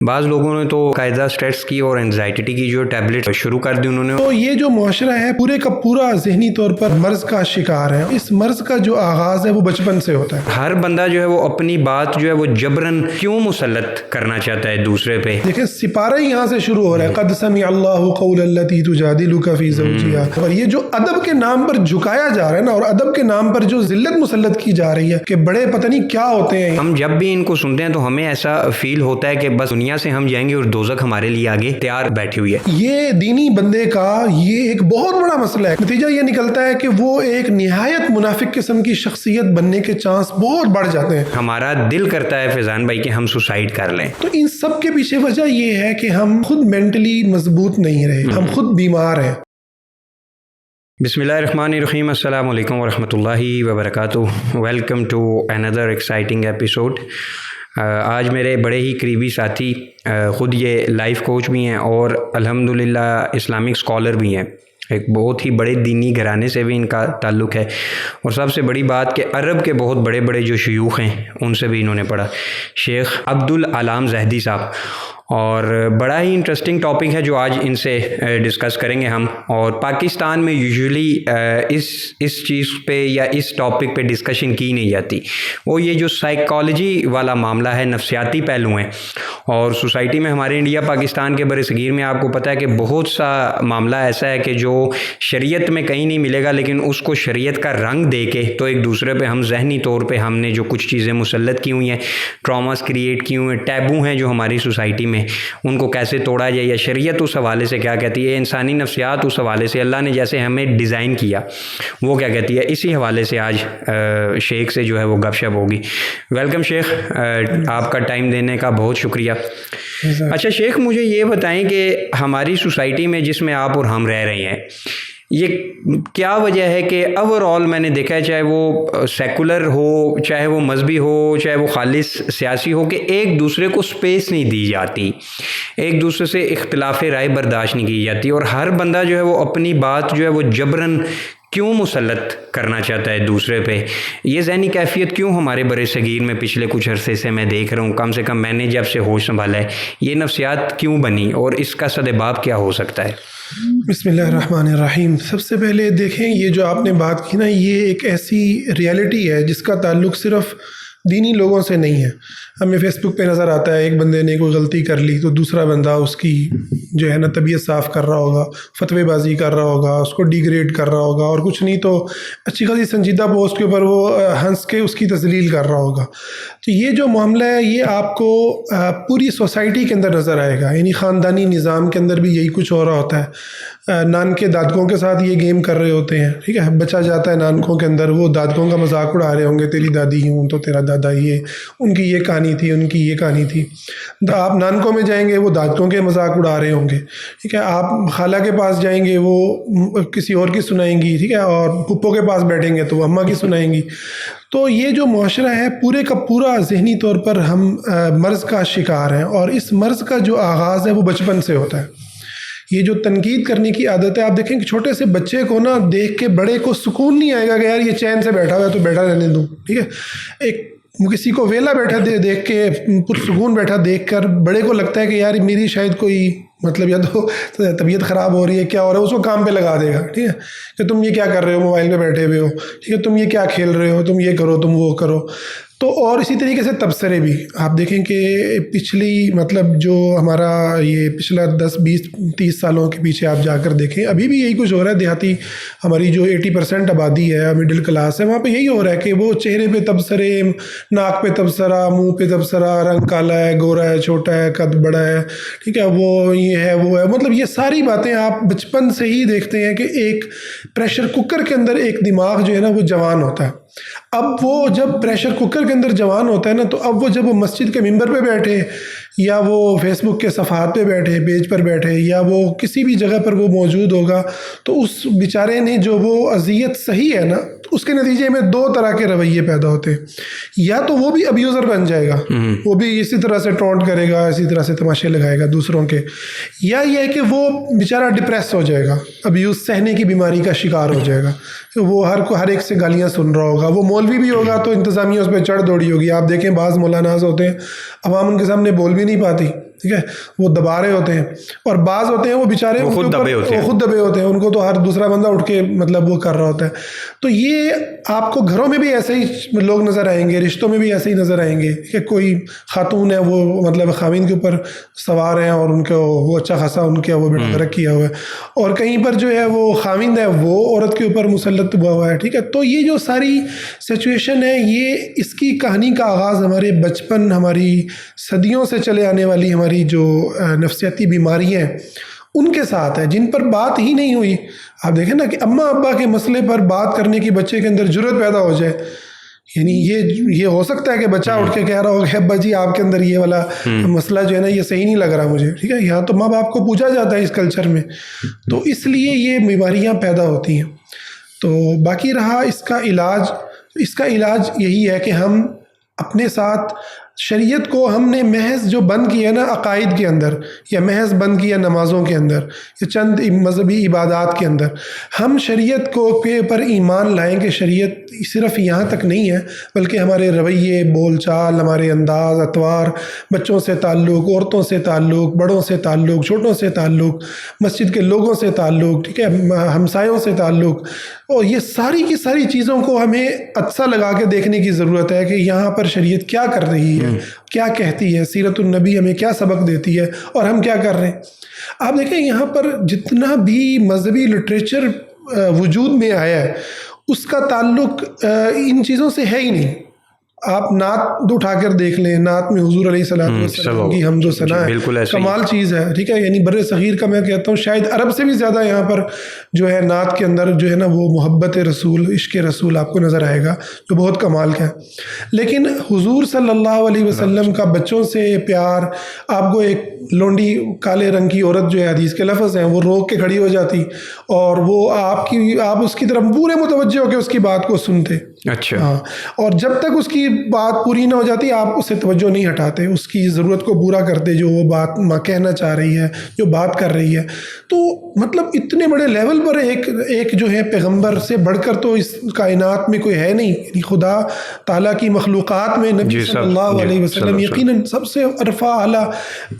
بعض لوگوں نے تو قاعدہ اسٹریس کی اور انزائٹی کی جو ٹیبلٹ شروع کر دی انہوں نے. تو یہ جو معاشرہ ہے پورے کا پورا ذہنی طور پر مرض کا شکار ہے. اس مرض کا جو آغاز ہے وہ بچپن سے ہوتا ہے. ہر بندہ جو ہے وہ اپنی بات جو ہے وہ جبرن کیوں مسلط کرنا چاہتا ہے دوسرے پہ. دیکھیں سپارہ ہی یہاں سے شروع ہو رہا ہے. قد سمع اللہ قول التی تجادلک فی زوجہا. اور یہ جو ادب کے نام پر جھکایا جا رہا ہے نا، اور ادب کے نام پر جو ذلت مسلط کی جا رہی ہے کہ بڑے پتہ نہیں کیا ہوتے ہیں. ہم جب بھی ان کو سنتے ہیں تو ہمیں ایسا فیل ہوتا ہے کہ بس دنیا سے ہم جائیں گے اور دوزخ ہمارے لیے آگے تیار بیٹھی ہوئی ہے. یہ دینی بندے کا یہ ایک بہت بڑا مسئلہ ہے. نتیجہ یہ نکلتا ہے کہ وہ ایک نہایت منافق قسم کی شخصیت بننے کے چانس بہت بڑھ جاتے ہیں. ہمارا دل کرتا ہے فیضان بھائی کہ ہم سوسائڈ کر لیں. تو ان سب کے پیچھے وجہ یہ ہے کہ ہم خود مینٹلی مضبوط نہیں رہے، ہم خود بیمار ہیں. بسم اللہ الرحمن الرحیم. السلام علیکم ورحمۃ اللہ وبرکاتہ. Welcome to another exciting episode. آج میرے بڑے ہی قریبی ساتھی خود یہ لائف کوچ بھی ہیں اور الحمدللہ اسلامک اسکالر بھی ہیں. ایک بہت ہی بڑے دینی گھرانے سے بھی ان کا تعلق ہے، اور سب سے بڑی بات کہ عرب کے بہت بڑے بڑے جو شیوخ ہیں ان سے بھی انہوں نے پڑھا. شیخ عبدالعلام زہدی صاحب. اور بڑا ہی انٹرسٹنگ ٹاپک ہے جو آج ان سے ڈسکس کریں گے ہم. اور پاکستان میں یوزولی اس چیز پہ یا اس ٹاپک پہ ڈسکشن کی نہیں جاتی. وہ یہ جو سائیکالوجی والا معاملہ ہے، نفسیاتی پہلو ہیں. اور سوسائٹی میں ہمارے انڈیا پاکستان کے بر صغیر میں آپ کو پتہ ہے کہ بہت سا معاملہ ایسا ہے کہ جو شریعت میں کہیں نہیں ملے گا، لیکن اس کو شریعت کا رنگ دے کے تو ایک دوسرے پہ ہم ذہنی طور پہ ہم نے جو کچھ چیزیں مسلط کی ہوئی ہیں، ٹراماز کریٹ کی ہوئی ہیں، ٹیبو ہیں جو ہماری سوسائٹی میں، ان کو کیسے توڑا جائے، یا شریعت اس حوالے سے کیا کہتی ہے، انسانی نفسیات اس حوالے سے اللہ نے جیسے ہمیں ڈیزائن کیا وہ کیا کہتی ہے. اسی حوالے سے آج شیخ سے جو ہے وہ گپ شپ ہوگی. ویلکم شیخ، آپ کا ٹائم دینے کا بہت شکریہ. اچھا شیخ، مجھے یہ بتائیں کہ ہماری سوسائٹی میں جس میں آپ اور ہم رہ رہے ہیں، یہ کیا وجہ ہے کہ اوور آل میں نے دیکھا ہے، چاہے وہ سیکولر ہو، چاہے وہ مذہبی ہو، چاہے وہ خالص سیاسی ہو، کہ ایک دوسرے کو سپیس نہیں دی جاتی، ایک دوسرے سے اختلاف رائے برداشت نہیں کی جاتی، اور ہر بندہ جو ہے وہ اپنی بات جو ہے وہ جبرن کیوں مسلط کرنا چاہتا ہے دوسرے پہ. یہ ذہنی کیفیت کیوں ہمارے بر صغیر میں پچھلے کچھ عرصے سے میں دیکھ رہا ہوں، کم سے کم میں نے جب سے ہوش سنبھالا ہے، یہ نفسیات کیوں بنی اور اس کا سدباب کیا ہو سکتا ہے؟ بسم اللہ الرحمن الرحیم. سب سے پہلے دیکھیں یہ جو آپ نے بات کی نا، یہ ایک ایسی ریالٹی ہے جس کا تعلق صرف دینی لوگوں سے نہیں ہے. ہمیں فیس بک پہ نظر آتا ہے ایک بندے نے کوئی غلطی کر لی تو دوسرا بندہ اس کی جو ہے نا طبیعت صاف کر رہا ہوگا، فتوی بازی کر رہا ہوگا، اس کو ڈیگریڈ کر رہا ہوگا، اور کچھ نہیں تو اچھی خاصی سنجیدہ پوسٹ کے اوپر وہ ہنس کے اس کی تذلیل کر رہا ہوگا. تو یہ جو معاملہ ہے یہ آپ کو پوری سوسائٹی کے اندر نظر آئے گا. یعنی خاندانی نظام کے اندر بھی یہی کچھ ہو رہا ہوتا ہے. نانکے دادکوں کے ساتھ یہ گیم کر رہے ہوتے ہیں، ٹھیک ہے. بچہ جاتا ہے نانکوں کے اندر، وہ دادکوں کا مذاق اڑا رہے ہوں گے، تیری دادی ہوں تو تیرا دادا یہ، ان کی یہ کہانی تھی، ان کی یہ کہانی تھی. آپ نانکوں میں جائیں گے وہ دادکوں کے مذاق اڑا رہے ہوں گے، ٹھیک ہے. آپ خالہ کے پاس جائیں گے وہ کسی اور کی سنائیں گی، ٹھیک ہے. اور پھپھو کے پاس بیٹھیں گے تو وہ اماں کی سنائیں گی. تو یہ جو معاشرہ ہے پورے کا پورا ذہنی طور پر ہم مرض کا شکار ہیں، اور اس مرض کا جو آغاز ہے وہ بچپن سے ہوتا ہے. یہ جو تنقید کرنے کی عادت ہے، آپ دیکھیں کہ چھوٹے سے بچے کو نا دیکھ کے بڑے کو سکون نہیں آئے گا کہ یار یہ چین سے بیٹھا ہوا ہے تو بیٹھا رہنے دوں، ٹھیک ہے. ایک کسی کو ویلا بیٹھا دیکھ کے، پرسکون بیٹھا دیکھ کر بڑے کو لگتا ہے کہ یار میری شاید کوئی مطلب یا تو طبیعت خراب ہو رہی ہے، کیا ہو رہا ہے، اس کو کام پہ لگا دے گا، ٹھیک ہے. کہ تم یہ کیا کر رہے ہو، موبائل پہ بیٹھے ہوئے ہو، ٹھیک ہے، تم یہ کیا کھیل رہے ہو، تم یہ کرو، تم وہ کرو. تو اور اسی طریقے سے تبصرے بھی آپ دیکھیں کہ پچھلی مطلب جو ہمارا یہ پچھلا 10 20 30 سالوں کے پیچھے آپ جا کر دیکھیں، ابھی بھی یہی کچھ ہو رہا ہے. دیہاتی ہماری جو 80% آبادی ہے، مڈل کلاس ہے، وہاں پہ یہی ہو رہا ہے کہ وہ چہرے پہ تبصرے، ناک پہ تبصرہ، منہ پہ تبصرہ، رنگ کالا ہے، گورا ہے، چھوٹا ہے، قد بڑا ہے، ٹھیک ہے، وہ یہ ہے وہ ہے. مطلب یہ ساری باتیں آپ بچپن سے ہی دیکھتے ہیں کہ ایک پریشر کوکر کے اندر ایک دماغ جو ہے نا وہ جوان ہوتا ہے. اب وہ جب پریشر کوکر کے اندر جوان ہوتا ہے نا، تو اب وہ جب وہ مسجد کے ممبر پہ بیٹھے، یا وہ فیس بک کے صفحات پہ بیٹھے، پیج پر بیٹھے، یا وہ کسی بھی جگہ پر وہ موجود ہوگا، تو اس بیچارے نے جو وہ اذیت صحیح ہے نا، اس کے نتیجے میں 2 طرح کے رویے پیدا ہوتے ہیں. یا تو وہ بھی ابیوزر بن جائے گا، وہ بھی اسی طرح سے ٹونٹ کرے گا، اسی طرح سے تماشے لگائے گا دوسروں کے. یا یہ ہے کہ وہ بیچارہ ڈپریس ہو جائے گا، ابیوز سہنے کی بیماری کا شکار ہو جائے گا. وہ ہر ایک سے گالیاں سن رہا ہوگا. وہ مولوی بھی ہوگا تو انتظامیہ اس پہ چڑھ دوڑی ہوگی. آپ دیکھیں بعض مولاناز ہوتے ہیں، عوام ان کے سامنے بول بھی نہیں پاتی، ٹھیک ہے, وہ دبا رہے ہوتے ہیں, اور بعض ہوتے ہیں وہ بیچارے وہ خود دبے ہوتے ہیں, ان کو تو ہر دوسرا بندہ اٹھ کے مطلب وہ کر رہا ہوتا ہے. تو یہ آپ کو گھروں میں بھی ایسے ہی لوگ نظر آئیں گے, رشتوں میں بھی ایسے ہی نظر آئیں گے کہ کوئی خاتون ہے وہ مطلب خاوند کے اوپر سوار ہیں اور ان کو وہ اچھا خاصا ان کا وہ بیٹا فرق کیا ہوا ہے, اور کہیں پر جو ہے وہ خاوند ہے وہ عورت کے اوپر مسلط ہوا ہے. ٹھیک ہے, تو یہ جو ساری سچویشن ہے, یہ اس کی کہانی کا آغاز ہمارے بچپن, ہماری صدیوں سے چلے آنے والی ہماری جو نفسیاتی بیماریاں ہیں ان کے ساتھ ہے, جن پر بات ہی نہیں ہوئی. آپ دیکھیں نا کہ اماں ابا کے مسئلے پر بات کرنے کی بچے کے اندر جرأت پیدا ہو جائے. یعنی یہ ہو سکتا ہے کہ بچہ اٹھ کے کہہ رہا ہو کہ ابا جی آپ کے اندر یہ والا مسئلہ جو ہے نا یہ صحیح نہیں لگ رہا مجھے. ٹھیک ہے, یہاں تو ماں باپ کو پوچھا جاتا ہے اس کلچر میں, تو اس لیے یہ بیماریاں پیدا ہوتی ہیں. تو باقی رہا اس کا علاج یہی ہے کہ ہم اپنے ساتھ شریعت کو ہم نے محض جو بند کیا نا عقائد کے اندر, یا محض بند کیا نمازوں کے اندر, یا چند مذہبی عبادات کے اندر, ہم شریعت کو کے پر ایمان لائیں کہ شریعت صرف یہاں تک نہیں ہے بلکہ ہمارے رویے, بول چال, ہمارے انداز, اطوار, بچوں سے تعلق, عورتوں سے تعلق, بڑوں سے تعلق, چھوٹوں سے تعلق, مسجد کے لوگوں سے تعلق, ٹھیک ہے, ہمسایوں سے تعلق, اور یہ ساری کی ساری چیزوں کو ہمیں عدسہ لگا کے دیکھنے کی ضرورت ہے کہ یہاں پر شریعت کیا کر رہی ہے, کیا کہتی ہے, سیرت النبی ہمیں کیا سبق دیتی ہے, اور ہم کیا کر رہے ہیں. آپ دیکھیں یہاں پر جتنا بھی مذہبی لٹریچر وجود میں آیا ہے اس کا تعلق ان چیزوں سے ہے ہی نہیں. آپ نعت اٹھا کر دیکھ لیں, نعت میں حضور علیہ السلام کی حمد و ثنا ہے, کمال چیز ہے. ٹھیک ہے, یعنی بر صغیر کا میں کہتا ہوں شاید عرب سے بھی زیادہ یہاں پر جو ہے نعت کے اندر جو ہے نا وہ محبت رسول, عشق رسول آپ کو نظر آئے گا, جو بہت کمال کا ہے. لیکن حضور صلی اللہ علیہ وسلم کا بچوں سے پیار, آپ کو ایک لونڈی کالے رنگ کی عورت جو ہے, حدیث کے لفظ ہیں, وہ روک کے کھڑی ہو جاتی اور وہ آپ اس کی طرف پورے متوجہ ہو کے اس کی بات کو سنتے. اچھا, ہاں, اور جب تک اس کی بات پوری نہ ہو جاتی آپ اس سے توجہ نہیں ہٹاتے, اس کی ضرورت کو پورا کرتے جو وہ بات ماں کہنا چاہ رہی ہے, جو بات کر رہی ہے. تو مطلب اتنے بڑے لیول پر ایک جو ہے پیغمبر سے بڑھ کر تو اس کائنات میں کوئی ہے نہیں. یعنی خدا تعالیٰ کی مخلوقات میں نبی صلی اللہ علیہ وسلم یقیناً سب سے عرفہ اعلیٰ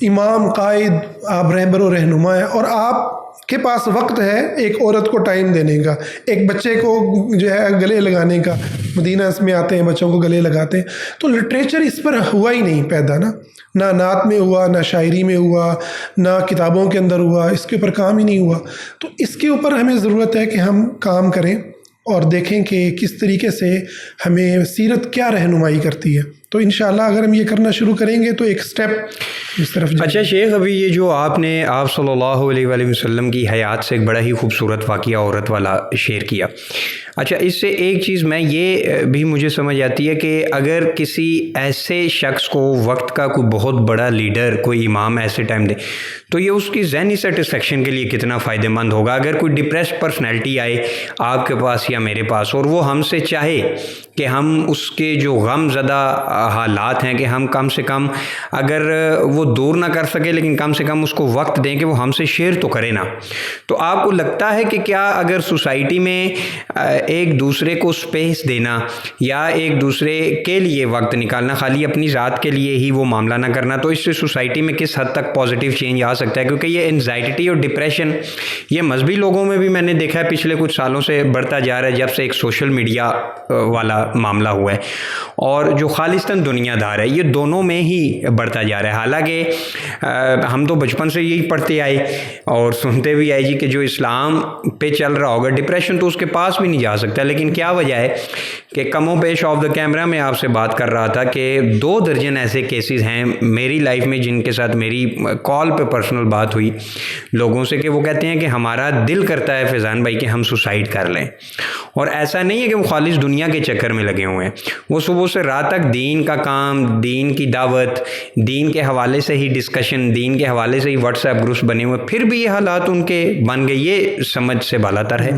امام, قائد, آپ رہبر و رہنما ہیں, اور آپ کے پاس وقت ہے ایک عورت کو ٹائم دینے کا, ایک بچے کو جو ہے گلے لگانے کا. مدینہ اس میں آتے ہیں, بچوں کو گلے لگاتے ہیں. تو لٹریچر اس پر ہوا ہی نہیں پیدا, نہ نعت میں ہوا, نہ شاعری میں ہوا, نہ کتابوں کے اندر ہوا, اس کے اوپر کام ہی نہیں ہوا. تو اس کے اوپر ہمیں ضرورت ہے کہ ہم کام کریں اور دیکھیں کہ کس طریقے سے ہمیں سیرت کیا رہنمائی کرتی ہے. تو انشاءاللہ اگر ہم یہ کرنا شروع کریں گے تو ایک سٹیپ اس طرف. اچھا شیخ, ابھی یہ جو آپ صلی اللہ علیہ وآلہ وسلم کی حیات سے ایک بڑا ہی خوبصورت واقعہ عورت والا شیئر کیا. اچھا, اس سے ایک چیز میں یہ بھی مجھے سمجھ آتی ہے کہ اگر کسی ایسے شخص کو وقت کا کوئی بہت بڑا لیڈر, کوئی امام ایسے ٹائم دے تو یہ اس کی ذہنی سیٹسفیکشن کے لیے کتنا فائدہ مند ہوگا. اگر کوئی ڈپریسڈ پرسنالٹی آئے آپ کے پاس یا میرے پاس اور وہ ہم سے چاہے کہ ہم اس کے جو غم زدہ حالات ہیں کہ ہم کم سے کم, اگر وہ دور نہ کر سکے لیکن کم سے کم اس کو وقت دیں کہ وہ ہم سے شیئر تو کرے نا. تو آپ کو لگتا ہے کہ کیا اگر سوسائٹی میں ایک دوسرے کو سپیس دینا یا ایک دوسرے کے لیے وقت نکالنا, خالی اپنی ذات کے لیے ہی وہ معاملہ نہ کرنا, تو اس سے سوسائٹی میں کس حد تک پازیٹیو چینج آ سکتا ہے؟ کیونکہ یہ انزائٹی اور ڈپریشن یہ مذہبی لوگوں میں بھی میں نے دیکھا ہے پچھلے کچھ سالوں سے بڑھتا جا رہا ہے, جب سے ایک سوشل میڈیا والا معاملہ ہوا ہے, اور جو خالصتاً دنیا دار ہے یہ دونوں میں ہی بڑھتا جا رہا ہے. حالانکہ ہم تو بچپن سے یہی پڑھتے آئے اور سنتے بھی آئے جی کہ جو اسلام پہ چل رہا ہوگا ڈپریشن تو اس کے پاس بھی نہیں جا سکتا. لیکن کیا وجہ ہے کہ کم و بیش آف دا کیمرہ میں آپ سے بات کر رہا تھا کہ 2 درجن ایسے کیسز ہیں میری لائف میں جن کے ساتھ میری کال پہ پرسنل بات ہوئی لوگوں سے کہ وہ کہتے ہیں کہ ہمارا دل کرتا ہے فیضان بھائی کہ ہم سوسائڈ کر لیں. اور ایسا نہیں ہے کہ وہ خالص دنیا کے چکر میں لگے ہوئے ہیں, وہ صبح سے رات تک دین کا کام, دین کی دعوت, دین کے حوالے سے ہی ڈسکشن, دین کے حوالے سے ہی واٹس ایپ گروپس بنے ہوئے, پھر بھی یہ حالات ان کے بن گئے. یہ سمجھ سے بالا تر ہے.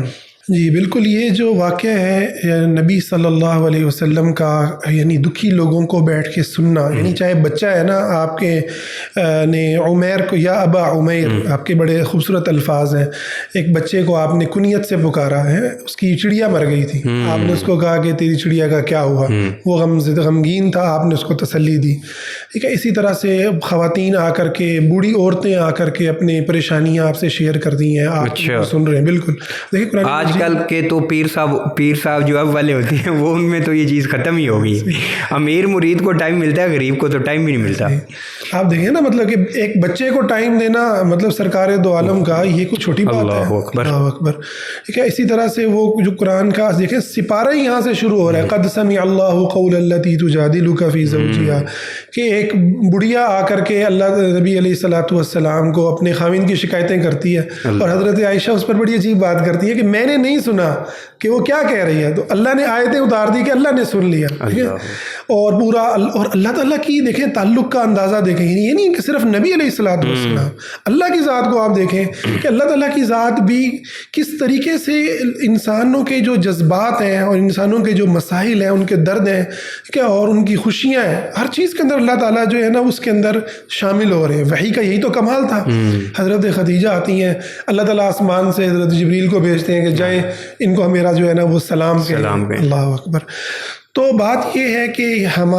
جی بالکل، یہ جو واقعہ ہے نبی صلی اللہ علیہ وسلم کا، یعنی دکھی لوگوں کو بیٹھ کے سننا، یعنی چاہے بچہ ہے نا آپ کے نے عمیر کو یا ابا عمیر، آپ کے بڑے خوبصورت الفاظ ہیں، ایک بچے کو آپ نے کنیت سے پکارا ہے، اس کی چڑیا مر گئی تھی، آپ نے اس کو کہا کہ تیری چڑیا کا کیا ہوا، وہ غمگین تھا، آپ نے اس کو تسلی دی، ٹھیک ہے۔ اسی طرح سے خواتین آ کر کے، بوڑھی عورتیں آ کر کے اپنی پریشانیاں آپ سے شیئر کر دی ہیں، آپ سن رہے ہیں۔ بالکل، دیکھیے قرآن آج کل کے تو پیر صاحب جو اب والے ہوتے ہیں وہ ان میں تو یہ چیز ختم ہی ہوگی، امیر مرید کو ٹائم ملتا ہے، غریب کو تو ٹائم بھی نہیں ملتا۔ آپ دیکھیں نا، مطلب کہ ایک بچے کو ٹائم دینا مطلب سرکار دو عالم کا، یہ کوئی چھوٹی بات ہے۔ اللہ اکبر، اللہ اکبر، ٹھیک ہے۔ اسی طرح سے وہ جو قرآن کا دیکھیں سپارہ ہی یہاں سے شروع ہو رہا ہے، قد سمع اللہ قول التی تجادلک فی زوجہا، کہ ایک بڑھیا آ کر کے اللہ نبی علیہ الصلوۃ والسلام کو اپنے خاوند کی شکایتیں کرتی ہے، اور حضرت عائشہ اس پر بڑی عجیب بات کرتی ہے کہ میں نے نہیں سنا کہ وہ کیا کہہ رہی ہے، تو اللہ نے آیتیں اتار دی کہ اللہ نے سن لیا، ٹھیک ہے۔ اور پورا اور اللہ تعالیٰ کی دیکھیں تعلق کا اندازہ دیکھیں، یہ نہیں کہ صرف نبی علیہ الصلوۃ والسلام، اللہ کی ذات کو آپ دیکھیں کہ اللہ تعالیٰ کی ذات بھی کس طریقے سے انسانوں کے جو جذبات ہیں اور انسانوں کے جو مسائل ہیں، ان کے درد ہیں کیا، اور ان کی خوشیاں ہیں، ہر چیز کے اندر اللہ تعالیٰ جو ہے نا اس کے اندر شامل ہو رہے ہیں۔ وحی کا یہی تو کمال تھا۔ حضرت خدیجہ آتی ہیں، اللہ تعالیٰ آسمان سے حضرت جبریل کو بھیجتے ہیں کہ جائیں ان کو میرا جو ہے نا وہ سلام کہیں۔ اللہ اکبر۔ تو بات یہ ہے کہ ہم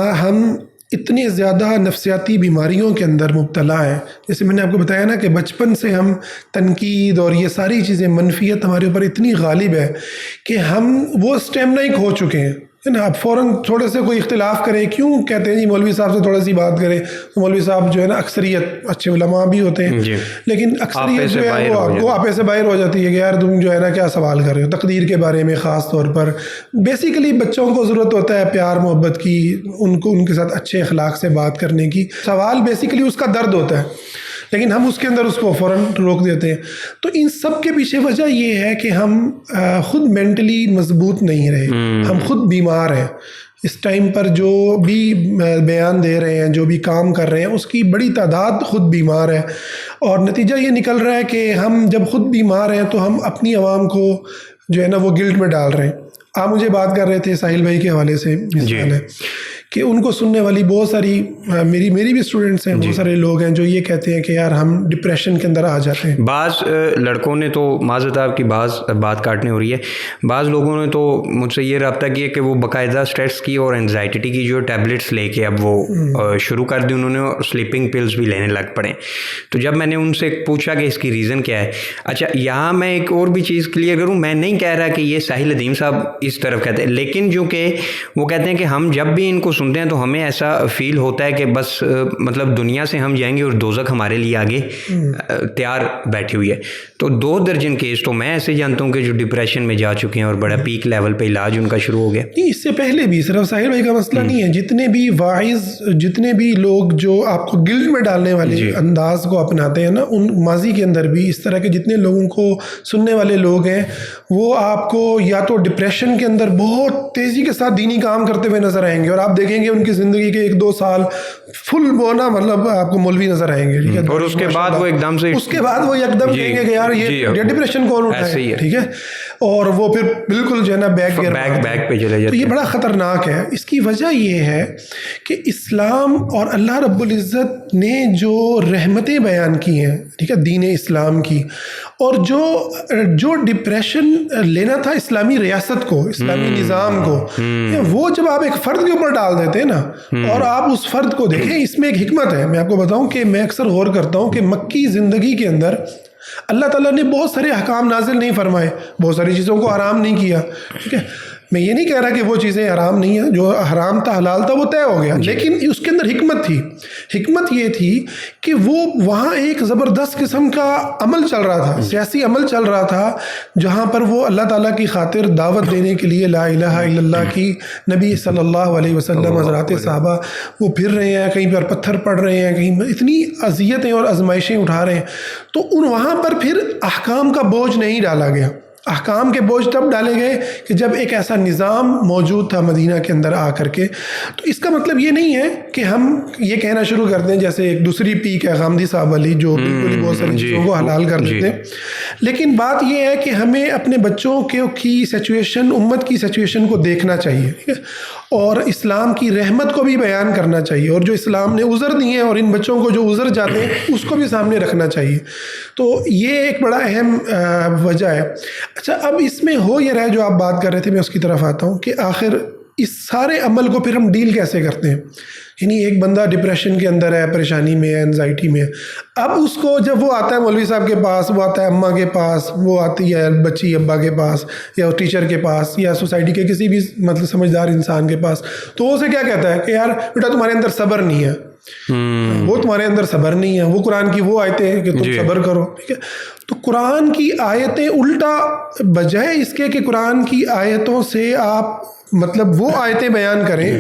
اتنی زیادہ نفسیاتی بیماریوں کے اندر مبتلا ہیں، جیسے میں نے آپ کو بتایا نا کہ بچپن سے ہم تنقید اور یہ ساری چیزیں، منفیت ہمارے اوپر اتنی غالب ہے کہ ہم وہ اسٹیمنا ہی کھو چکے ہیں نا۔ اب فوراً تھوڑے سے کوئی اختلاف کرے، کیوں کہتے ہیں جی مولوی صاحب سے تھوڑا سی بات کرے، تو مولوی صاحب جو ہے نا اکثریت اچھے علماء بھی ہوتے ہیں جی، لیکن اکثریت جو ہے وہ آپے سے باہر ہو جاتی ہے کہ یار تم جو ہے نا کیا سوال کر رہے ہو تقدیر کے بارے میں۔ خاص طور پر بیسیکلی بچوں کو ضرورت ہوتا ہے پیار محبت کی، ان کے ساتھ اچھے اخلاق سے بات کرنے کی، سوال بیسیکلی اس کا درد ہوتا ہے، لیکن ہم اس کے اندر اس کو فوراً روک دیتے ہیں۔ تو ان سب کے پیچھے وجہ یہ ہے کہ ہم خود مینٹلی مضبوط نہیں رہے، ہم خود بیمار ہیں۔ اس ٹائم پر جو بھی بیان دے رہے ہیں، جو بھی کام کر رہے ہیں، اس کی بڑی تعداد خود بیمار ہے، اور نتیجہ یہ نکل رہا ہے کہ ہم جب خود بیمار ہیں تو ہم اپنی عوام کو جو ہے نا وہ گلٹ میں ڈال رہے ہیں۔ آپ مجھے بات کر رہے تھے ساحل بھائی کے حوالے سے کہ ان کو سننے والی بہت ساری میری بھی اسٹوڈنٹس ہیں، بہت سارے لوگ ہیں جو یہ کہتے ہیں کہ یار ہم ڈپریشن کے اندر آ جاتے ہیں۔ بعض لڑکوں نے تو معذرت آپ کی بات کاٹنے ہو رہی ہے، بعض لوگوں نے تو مجھ سے یہ رابطہ کیا کہ وہ باقاعدہ اسٹریس کی اور انزائٹی کی جو ٹیبلٹس لے کے اب وہ شروع کر دی انہوں نے، اور سلیپنگ پلز بھی لینے لگ پڑے۔ تو جب میں نے ان سے پوچھا کہ اس کی ریزن کیا ہے، اچھا یہاں میں ایک اور بھی چیز کلیئر کروں، میں نہیں کہہ رہا کہ یہ ساحل ادیم صاحب اس طرف کہتے ہیں، لیکن جو کہ وہ کہتے ہیں کہ ہم جب بھی ان کو سنتے ہیں تو ہمیں ایسا فیل ہوتا ہے کہ بس مطلب دنیا سے ہم جائیں گے اور دوزخ ہمارے لیے آگے تیار بیٹھی ہوئی ہے۔ تو 2 درجن کیس تو میں ایسے جانتا ہوں کہ جو ڈپریشن میں جا چکے ہیں اور بڑا پیک لیول پہ علاج ان کا شروع ہو گیا۔ اس سے پہلے بھی صرف ساحل بھائی کا مسئلہ نہیں ہے، جتنے بھی واعظ، جتنے بھی لوگ جو آپ کو گلٹ میں ڈالنے والے انداز کو اپناتے ہیں نا، ان ماضی کے اندر بھی اس طرح کے جتنے لوگوں کو سننے والے لوگ ہیں، وہ آپ کو یا تو ڈپریشن کے اندر بہت تیزی کے ساتھ دینی کام کرتے ہوئے نظر آئیں گے، اور آپ دیکھیں گے ان کی زندگی کے 1-2 سال فل بونا مطلب آپ کو مولوی نظر آئیں گے، ٹھیک ہے، اور اس کے بعد وہ ایک دم کہیں گے کہ یار یہ ڈپریشن کون اٹھائے، ٹھیک ہے، اور وہ پھر بالکل جو ہے نا بیک پہ چلے جاتے۔ تو یہ بڑا خطرناک ہے۔ اس کی وجہ یہ ہے کہ اسلام اور اللہ رب العزت نے جو رحمتیں بیان کی ہیں، ٹھیک ہے، دین اسلام کی، اور جو ڈپریشن لینا تھا اسلامی ریاست کو، اسلامی نظام کو، وہ جب آپ ایک فرد کے اوپر ڈال دیتے ہیں نا، اور آپ اس فرد کو دیکھیں، اس میں ایک حکمت ہے۔ میں آپ کو بتاؤں کہ میں اکثر غور کرتا ہوں کہ مکی زندگی کے اندر اللہ تعالیٰ نے بہت سارے احکام نازل نہیں فرمائے، بہت ساری چیزوں کو حرام نہیں کیا، ٹھیک ہے۔ میں یہ نہیں کہہ رہا کہ وہ چیزیں حرام نہیں ہیں، جو حرام تھا حلال تھا وہ طے ہو گیا، لیکن اس کے اندر حکمت تھی۔ حکمت یہ تھی کہ وہ وہاں ایک زبردست قسم کا عمل چل رہا تھا، سیاسی عمل چل رہا تھا، جہاں پر وہ اللہ تعالیٰ کی خاطر دعوت دینے کے لیے لا الہ الا اللہ کی، نبی صلی اللہ علیہ وسلم، حضرات صحابہ وہ پھر رہے ہیں، کہیں پر پتھر پڑ رہے ہیں، کہیں اتنی اذیتیں اور آزمائشیں اٹھا رہے ہیں، تو وہاں پر پھر احکام کا بوجھ نہیں ڈالا گیا، احکام کے بوجھ تب ڈالے گئے کہ جب ایک ایسا نظام موجود تھا مدینہ کے اندر آ کر کے. تو اس کا مطلب یہ نہیں ہے کہ ہم یہ کہنا شروع کر دیں جیسے ایک دوسری پیک ہے غامدی صاحب والی جو بالکل بہت ساری چیزوں کو حلال کر دیتے ہیں. لیکن بات یہ ہے کہ ہمیں اپنے بچوں کی سچویشن، امت کی سچویشن کو دیکھنا چاہیے، ٹھیک ہے، اور اسلام کی رحمت کو بھی بیان کرنا چاہیے، اور جو اسلام نے عذر دیے ہیں اور ان بچوں کو جو عذر جاتے ہیں اس کو بھی سامنے رکھنا چاہیے. تو یہ ایک بڑا اہم وجہ ہے. اچھا، اب اس میں ہو یہ رہا ہے جو آپ بات کر رہے تھے، میں اس کی طرف آتا ہوں کہ آخر اس سارے عمل کو پھر ہم ڈیل کیسے کرتے ہیں. یعنی ایک بندہ ڈپریشن کے اندر ہے، پریشانی میں ہے، انزائٹی میں ہے. اب اس کو جب وہ آتا ہے مولوی صاحب کے پاس، وہ آتا ہے اماں کے پاس، وہ آتی ہے بچی ابا کے پاس یا ٹیچر کے پاس یا سوسائٹی کے کسی بھی مطلب سمجھدار انسان کے پاس، تو وہ اسے کیا کہتا ہے کہ یار بیٹا تمہارے اندر صبر نہیں ہے، وہ تمہارے اندر صبر نہیں ہے، وہ قرآن کی وہ آیتیں ہیں کہ تم صبر کرو. ٹھیک ہے، تو قرآن کی آیتیں الٹا، بجائے اس کے کہ قرآن کی آیتوں سے آپ مطلب وہ آیتیں بیان کریں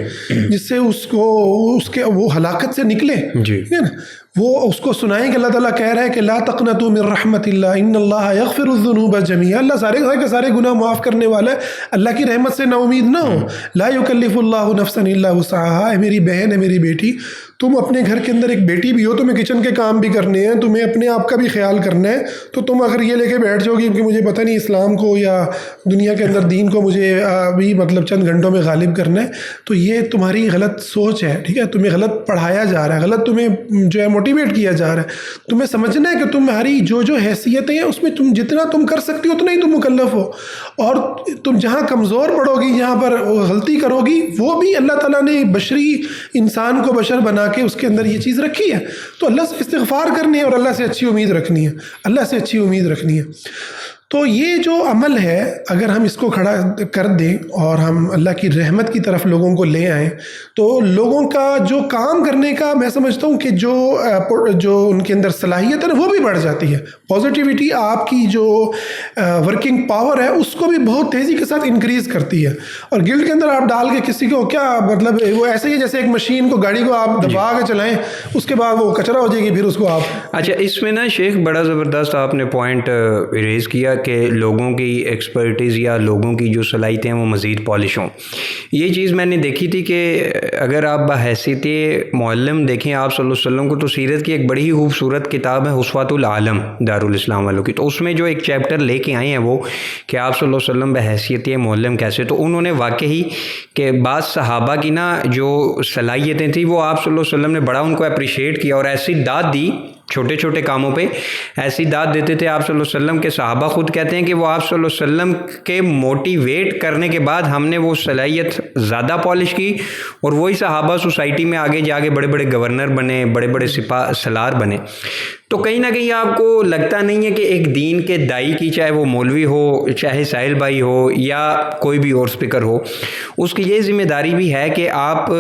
جس سے وہ ہلاکت سے نکلے، ٹھیک ہے نا، وہ اس کو سنائیں کہ اللہ تعالیٰ کہہ رہا ہے کہ لا تقنطوا من رحمت اللہ ان اللہ یغفر الذنوب جميعا، اللہ سارے گناہ معاف کرنے والا ہے، اللہ کی رحمت سے نا امید نہ ہو. لا یکلف اللہ نفسا الا وسعها. اے میری بہن ہے، میری بیٹی، تم اپنے گھر کے اندر ایک بیٹی بھی ہو، تمہیں کچن کے کام بھی کرنے ہیں، تمہیں اپنے آپ کا بھی خیال کرنا ہے. تو تم اگر یہ لے کے بیٹھ جاؤ گی کہ مجھے پتہ نہیں اسلام کو یا دنیا کے اندر دین کو مجھے ابھی مطلب چند گھنٹوں میں غالب کرنا ہے، تو یہ تمہاری غلط سوچ ہے. ٹھیک ہے، تمہیں غلط پڑھایا جا رہا ہے، غلط تمہیں جو ہے موٹیویٹ کیا جا رہا ہے. تمہیں سمجھنا ہے کہ تمہاری جو حیثیتیں ہیں اس میں تم جتنا تم کر سکتی ہو اتنا ہی تم مکلف ہو، اور تم جہاں کمزور پڑو گی، جہاں پر غلطی کرو گی، وہ بھی اللہ تعالیٰ نے بشری انسان کو بشر بنا کے اس کے اندر یہ چیز رکھی ہے. تو اللہ سے استغفار کرنی ہے اور اللہ سے اچھی امید رکھنی ہے، اللہ سے اچھی امید رکھنی ہے. تو یہ جو عمل ہے اگر ہم اس کو کھڑا کر دیں اور ہم اللہ کی رحمت کی طرف لوگوں کو لے آئیں، تو لوگوں کا جو کام کرنے کا میں سمجھتا ہوں کہ جو ان کے اندر صلاحیت ہے نا وہ بھی بڑھ جاتی ہے. پازیٹیوٹی آپ کی جو ورکنگ پاور ہے اس کو بھی بہت تیزی کے ساتھ انکریز کرتی ہے. اور گلٹ کے اندر آپ ڈال کے کسی کو کیا مطلب، وہ ایسے ہی جیسے ایک مشین کو، گاڑی کو آپ دبا کے چلائیں، اس کے بعد وہ کچرا ہو جائے گی، پھر اس کو آپ. اچھا، اس میں نا شیخ بڑا زبردست آپ نے پوائنٹ ریز کیا کہ لوگوں کی ایکسپرٹیز یا لوگوں کی جو صلاحیتیں ہیں وہ مزید پالش ہوں. یہ چیز میں نے دیکھی تھی کہ اگر آپ بحیثیت معلم دیکھیں آپ صلی اللہ علیہ وسلم کو، تو سیرت کی ایک بڑی ہی خوبصورت کتاب ہے اسوۃ العالم دارالاسلام والوں کی. تو اس میں جو ایک چیپٹر لے کے آئے ہیں وہ کہ آپ صلی اللہ علیہ وسلم بحیثیت معلم کیسے، تو انہوں نے واقعی کہ بعض صحابہ کی نا جو صلاحیتیں تھیں وہ آپ صلی اللہ علیہ وسلم نے بڑا ان کو اپریشیٹ کیا اور ایسی داد دی، چھوٹے چھوٹے کاموں پہ ایسی داد دیتے تھے آپ صلی اللہ علیہ وسلم کے صحابہ خود کہتے ہیں کہ وہ آپ صلی اللہ علیہ وسلم کے موٹیویٹ کرنے کے بعد ہم نے وہ صلاحیت زیادہ پالش کی، اور وہی صحابہ سوسائٹی میں آگے جا کے بڑے بڑے گورنر بنے، بڑے بڑے سپاہ سالار بنے. تو کہیں نہ کہیں آپ کو لگتا نہیں ہے کہ ایک دین کے دائی کی، چاہے وہ مولوی ہو، چاہے ساحل بھائی ہو یا کوئی بھی اور اسپیکر ہو، اس کی یہ ذمہ داری بھی ہے کہ آپ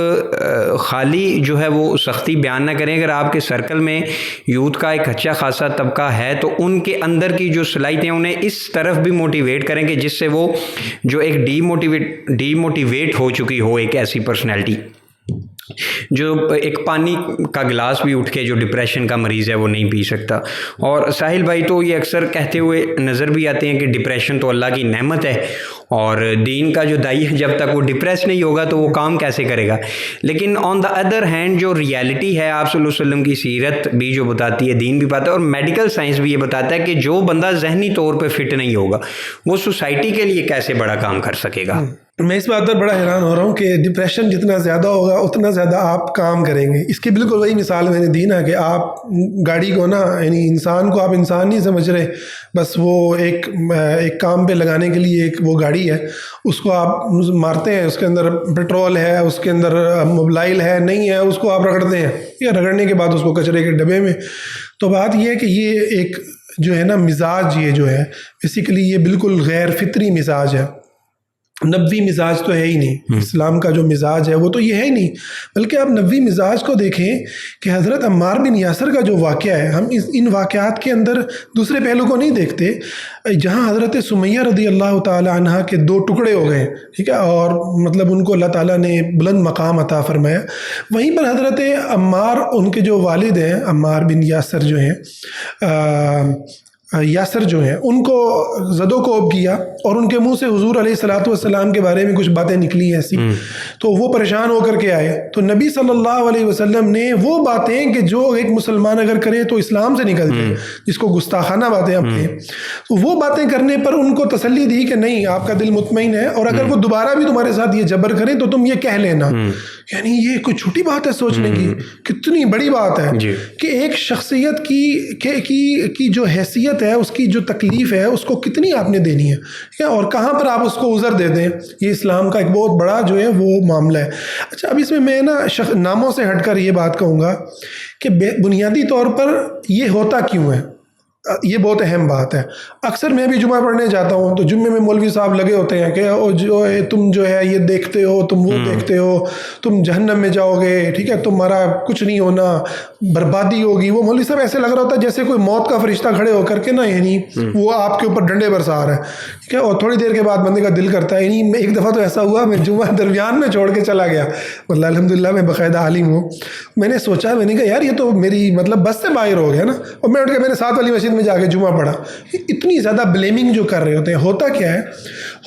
خالی جو ہے وہ سختی بیان نہ کریں. اگر آپ کے سرکل میں یوتھ کا ایک اچھا خاصا طبقہ ہے تو ان کے اندر کی جو صلاحیتیں انہیں اس طرف بھی موٹیویٹ کریں کہ جس سے وہ جو ایک ڈی موٹیویٹ ہو چکی ہو ایک ایسی پرسنالٹی جو ایک پانی کا گلاس بھی اٹھ کے جو ڈپریشن کا مریض ہے وہ نہیں پی سکتا. اور ساحل بھائی تو یہ اکثر کہتے ہوئے نظر بھی آتے ہیں کہ ڈپریشن تو اللہ کی نعمت ہے، اور دین کا جو دائی ہے جب تک وہ ڈپریس نہیں ہوگا تو وہ کام کیسے کرے گا. لیکن آن دا ادر ہینڈ جو ریالٹی ہے آپ صلی اللہ علیہ وسلم کی سیرت بھی جو بتاتی ہے، دین بھی بتاتا ہے، اور میڈیکل سائنس بھی یہ بتاتا ہے کہ جو بندہ ذہنی طور پہ فٹ نہیں ہوگا وہ سوسائٹی کے لیے کیسے بڑا کام کر سکے گا. میں اس بات پر بڑا حیران ہو رہا ہوں کہ ڈپریشن جتنا زیادہ ہوگا اتنا زیادہ آپ کام کریں گے. اس کی بالکل وہی مثال میں نے دی نا کہ آپ گاڑی کو نا، یعنی انسان کو آپ انسان نہیں سمجھ رہے، بس وہ ایک کام پہ لگانے کے لیے ایک وہ گاڑی ہے، اس کو آپ مارتے ہیں، اس کے اندر پیٹرول ہے، اس کے اندر موبلائل ہے، نہیں ہے، اس کو آپ رگڑتے ہیں، یا رگڑنے کے بعد اس کو کچرے کے ڈبے میں. تو بات یہ ہے کہ یہ ایک جو ہے نا مزاج، یہ جو ہے بیسیکلی یہ بالکل غیر فطری مزاج ہے، نبوی مزاج تو ہے ہی نہیں. اسلام کا جو مزاج ہے وہ تو یہ ہے ہی نہیں. بلکہ آپ نبوی مزاج کو دیکھیں کہ حضرت عمار بن یاسر کا جو واقعہ ہے، ہم ان واقعات کے اندر دوسرے پہلو کو نہیں دیکھتے. جہاں حضرت سمیہ رضی اللہ تعالی عنہ کے 2 ٹکڑے ہو گئے، ٹھیک ہے، اور مطلب ان کو اللہ تعالیٰ نے بلند مقام عطا فرمایا، وہیں پر حضرت عمار، ان کے جو والد ہیں عمار بن یاسر جو ہیں، یاسر جو ہیں ان کو زد و کوب کیا اور ان کے منہ سے حضور علیہ الصلوۃ والسلام کے بارے میں کچھ باتیں نکلی ہیں ایسی، تو وہ پریشان ہو کر کے آئے. تو نبی صلی اللہ علیہ وسلم نے وہ باتیں کہ جو ایک مسلمان اگر کرے تو اسلام سے نکل جائے، جس کو گستاخانہ باتیں آپ کہیں، تو وہ باتیں کرنے پر ان کو تسلی دی کہ نہیں، آپ کا دل مطمئن ہے، اور اگر وہ دوبارہ بھی تمہارے ساتھ یہ جبر کریں تو تم یہ کہہ لینا. یعنی یہ کوئی چھوٹی بات ہے سوچنے کی، کتنی بڑی بات ہے کہ ایک شخصیت کی جو حیثیت ہے، اس کی جو تکلیف ہے، اس کو کتنی آپ نے دینی ہے، اور کہاں پر آپ اس کو عذر دے دیں. یہ اسلام کا ایک بہت بڑا جو ہے وہ معاملہ ہے. اچھا، اب اس میں نا ناموں سے ہٹ کر یہ بات کہوں گا کہ بنیادی طور پر یہ ہوتا کیوں ہے، یہ بہت اہم بات ہے. اکثر میں بھی جمعہ پڑھنے جاتا ہوں تو جمعے میں مولوی صاحب لگے ہوتے ہیں کہ جو ہے تم جو ہے یہ دیکھتے ہو، تم وہ دیکھتے ہو، تم جہنم میں جاؤ گے، ٹھیک ہے، تمہارا کچھ نہیں ہونا، بربادی ہوگی. وہ مولوی صاحب ایسے لگ رہا ہوتا ہے جیسے کوئی موت کا فرشتہ کھڑے ہو کر کے نا، یعنی وہ آپ کے اوپر ڈنڈے برسا رہا ہے، ٹھیک ہے. اور تھوڑی دیر کے بعد بندے کا دل کرتا ہے. یعنی ایک دفعہ تو ایسا ہوا، میں جمعہ درمیان میں چھوڑ کے چلا گیا، مطلب الحمدللہ میں باقاعدہ عالم ہوں. میں نے سوچا، میں نے کہا یار یہ تو میری مطلب بس سے باہر ہو گیا نا، اور میں اٹھ کے میرے ساتھ والی مسجد میں جا کے جمعہ پڑھا. اتنی زیادہ بلیمنگ جو کر رہے ہوتے ہیں. ہوتا کیا ہے،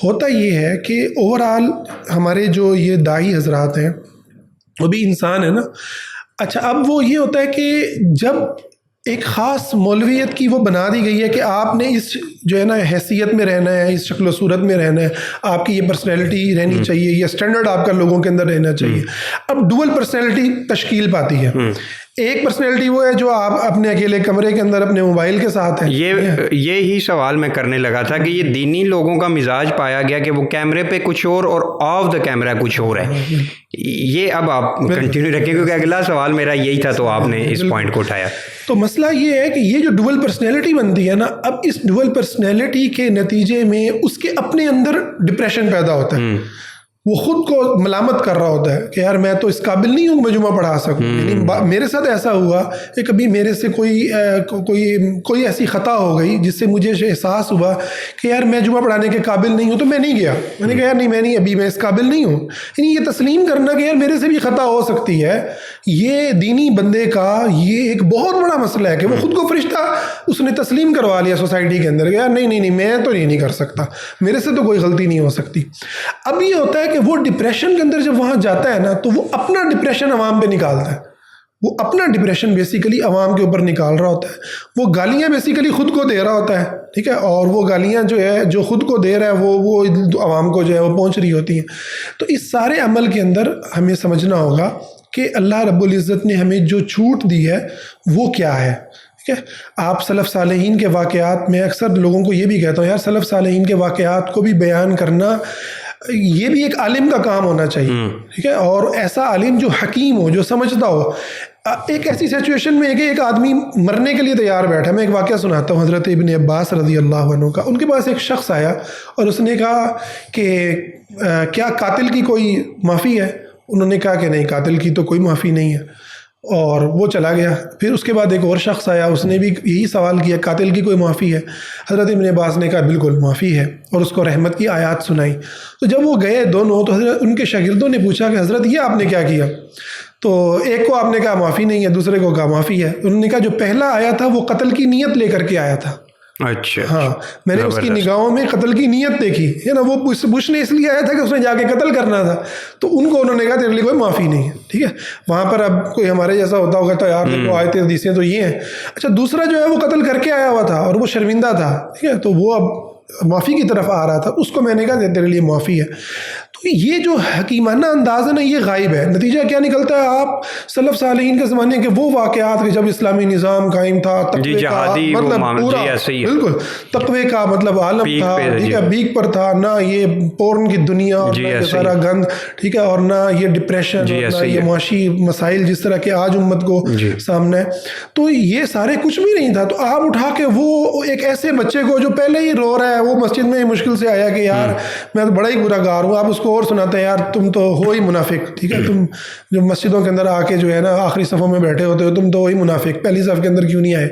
ہوتا یہ ہے کہ اوور آل ہمارے جو یہ داعی حضرات ہیں وہ بھی انسان ہے نا. اچھا، اب وہ یہ ہوتا ہے کہ جب ایک خاص مولویت کی وہ بنا دی گئی ہے کہ آپ نے اس جو ہے نا حیثیت میں رہنا ہے، اس شکل و صورت میں رہنا ہے، آپ کی یہ پرسنالٹی رہنی چاہیے، یہ اسٹینڈرڈ آپ کا لوگوں کے اندر رہنا چاہیے. اب ڈوئل پرسنالٹی تشکیل پاتی ہے. ایک پرسنالٹی وہ ہے جو آپ اپنے اکیلے کمرے کے اندر اپنے موبائل کے ساتھ ہیں. یہی سوال میں کرنے لگا تھا کہ یہ دینی لوگوں کا مزاج پایا گیا کہ وہ کیمرے پہ کچھ اور آف دا کیمرہ کچھ اور ہے. یہ اب آپ کنٹینیو رکھیں کیونکہ اگلا سوال میرا یہی تھا، تو آپ نے اس پوائنٹ کو اٹھایا. تو مسئلہ یہ ہے کہ یہ جو ڈوئل پرسنالٹی بنتی ہے نا، اب اس ڈوئل پرسنالٹی کے نتیجے میں اس کے اپنے اندر ڈپریشن پیدا ہوتا ہے. وہ خود کو ملامت کر رہا ہوتا ہے کہ یار میں تو اس قابل نہیں ہوں کہ میں جمعہ پڑھا سکوں. یعنی میرے ساتھ ایسا ہوا کہ کبھی میرے سے کوئی ایسی خطا ہو گئی جس سے مجھے احساس ہوا کہ یار میں جمعہ پڑھانے کے قابل نہیں ہوں، تو میں نہیں گیا. میں نے کہا یار نہیں، میں نہیں، ابھی میں اس قابل نہیں ہوں. یعنی یہ تسلیم کرنا کہ یار میرے سے بھی خطا ہو سکتی ہے، یہ دینی بندے کا یہ ایک بہت بڑا مسئلہ ہے کہ وہ خود کو فرشتہ اس نے تسلیم کروا لیا سوسائٹی کے اندر کہ یار نہیں میں تو نہیں کر سکتا، میرے سے تو کوئی غلطی نہیں ہو سکتی. اب یہ ہوتا ہے کہ وہ ڈپریشن کے اندر جب وہاں جاتا ہے نا، تو وہ اپنا ڈپریشن عوام پہ نکالتا ہے. وہ اپنا ڈپریشن بیسیکلی عوام کے اوپر نکال رہا ہوتا ہے. وہ گالیاں بیسیکلی خود کو دے رہا ہوتا ہے، ٹھیک ہے، اور وہ گالیاں جو ہے جو خود کو دے رہا ہے وہ عوام کو جو ہے وہ پہنچ رہی ہوتی ہیں. تو اس سارے عمل کے اندر ہمیں سمجھنا ہوگا کہ اللہ رب العزت نے ہمیں جو چھوٹ دی ہے وہ کیا ہے. آپ سلف صالحین کے واقعات میں اکثر لوگوں کو یہ بھی کہتا ہوں، یار سلف صالحین کے واقعات کو بھی بیان کرنا یہ بھی ایک عالم کا کام ہونا چاہیے، ٹھیک ہے، اور ایسا عالم جو حکیم ہو، جو سمجھتا ہو. ایک ایسی سچویشن میں کہ ایک آدمی مرنے کے لیے تیار بیٹھا. میں ایک واقعہ سناتا ہوں حضرت ابن عباس رضی اللہ عنہ کا. ان کے پاس ایک شخص آیا اور اس نے کہا کہ کیا قاتل کی کوئی معافی ہے؟ انہوں نے کہا کہ نہیں، قاتل کی تو کوئی معافی نہیں ہے، اور وہ چلا گیا. پھر اس کے بعد ایک اور شخص آیا، اس نے بھی یہی سوال کیا، قاتل کی کوئی معافی ہے؟ حضرت ابن عباس نے کہا بالکل معافی ہے، اور اس کو رحمت کی آیات سنائی. تو جب وہ گئے دونوں، تو حضرت ان کے شاگردوں نے پوچھا کہ حضرت یہ آپ نے کیا کیا؟ تو ایک کو آپ نے کہا معافی نہیں ہے، دوسرے کو کہا معافی ہے. انہوں نے کہا جو پہلا آیا تھا وہ قتل کی نیت لے کر کے آیا تھا. اچھا، ہاں، میں نے اس کی نگاہوں میں قتل کی نیت دیکھی ہے نا. وہ بش نے اس لیے آیا تھا کہ اس نے جا کے قتل کرنا تھا، تو ان کو انہوں نے کہا تیرے لیے کوئی معافی نہیں ہے، ٹھیک ہے. وہاں پر اب کوئی ہمارے جیسا ہوتا ہوگا تو یار دیکھو آیتیں حدیثیں تو یہ ہیں. اچھا، دوسرا جو ہے وہ قتل کر کے آیا ہوا تھا اور وہ شرمندہ تھا، ٹھیک ہے، تو وہ اب معافی کی طرف آ رہا تھا. اس کو میں نے کہا تیرے لیے معافی ہے. تو یہ جو حکیمانہ انداز ہے نا، یہ غائب ہے. نتیجہ کیا نکلتا ہے؟ آپ سلف صالحین کے زمانے کے وہ واقعات کہ جب اسلامی نظام قائم تھا، تقوی کا مطلب پورا بالکل تقوی کا مطلب عالم تھا، ٹھیک ہے، بھیک پر تھا، نہ یہ پورن کی دنیا اور نہ سارا گند، ٹھیک ہے، اور نہ یہ ڈپریشن، نہ یہ معاشی مسائل جس طرح کے آج امت کو سامنے. تو یہ سارے کچھ بھی نہیں تھا. تو آپ اٹھا کے وہ ایک ایسے بچے کو جو پہلے ہی رو رہا ہے، وہ مسجد میں مشکل سے آیا کہ یار میں تو بڑا ہی برا گار ہوں، آپ اس کو اور سناتے ہیں یار تم تو ہو ہی منافق، ٹھیک ہے، تم جو مسجدوں کے اندر آ کے جو ہے نا آخری صفوں میں بیٹھے ہوتے ہو، تم تو وہی منافق، پہلی صف کے اندر کیوں نہیں آئے،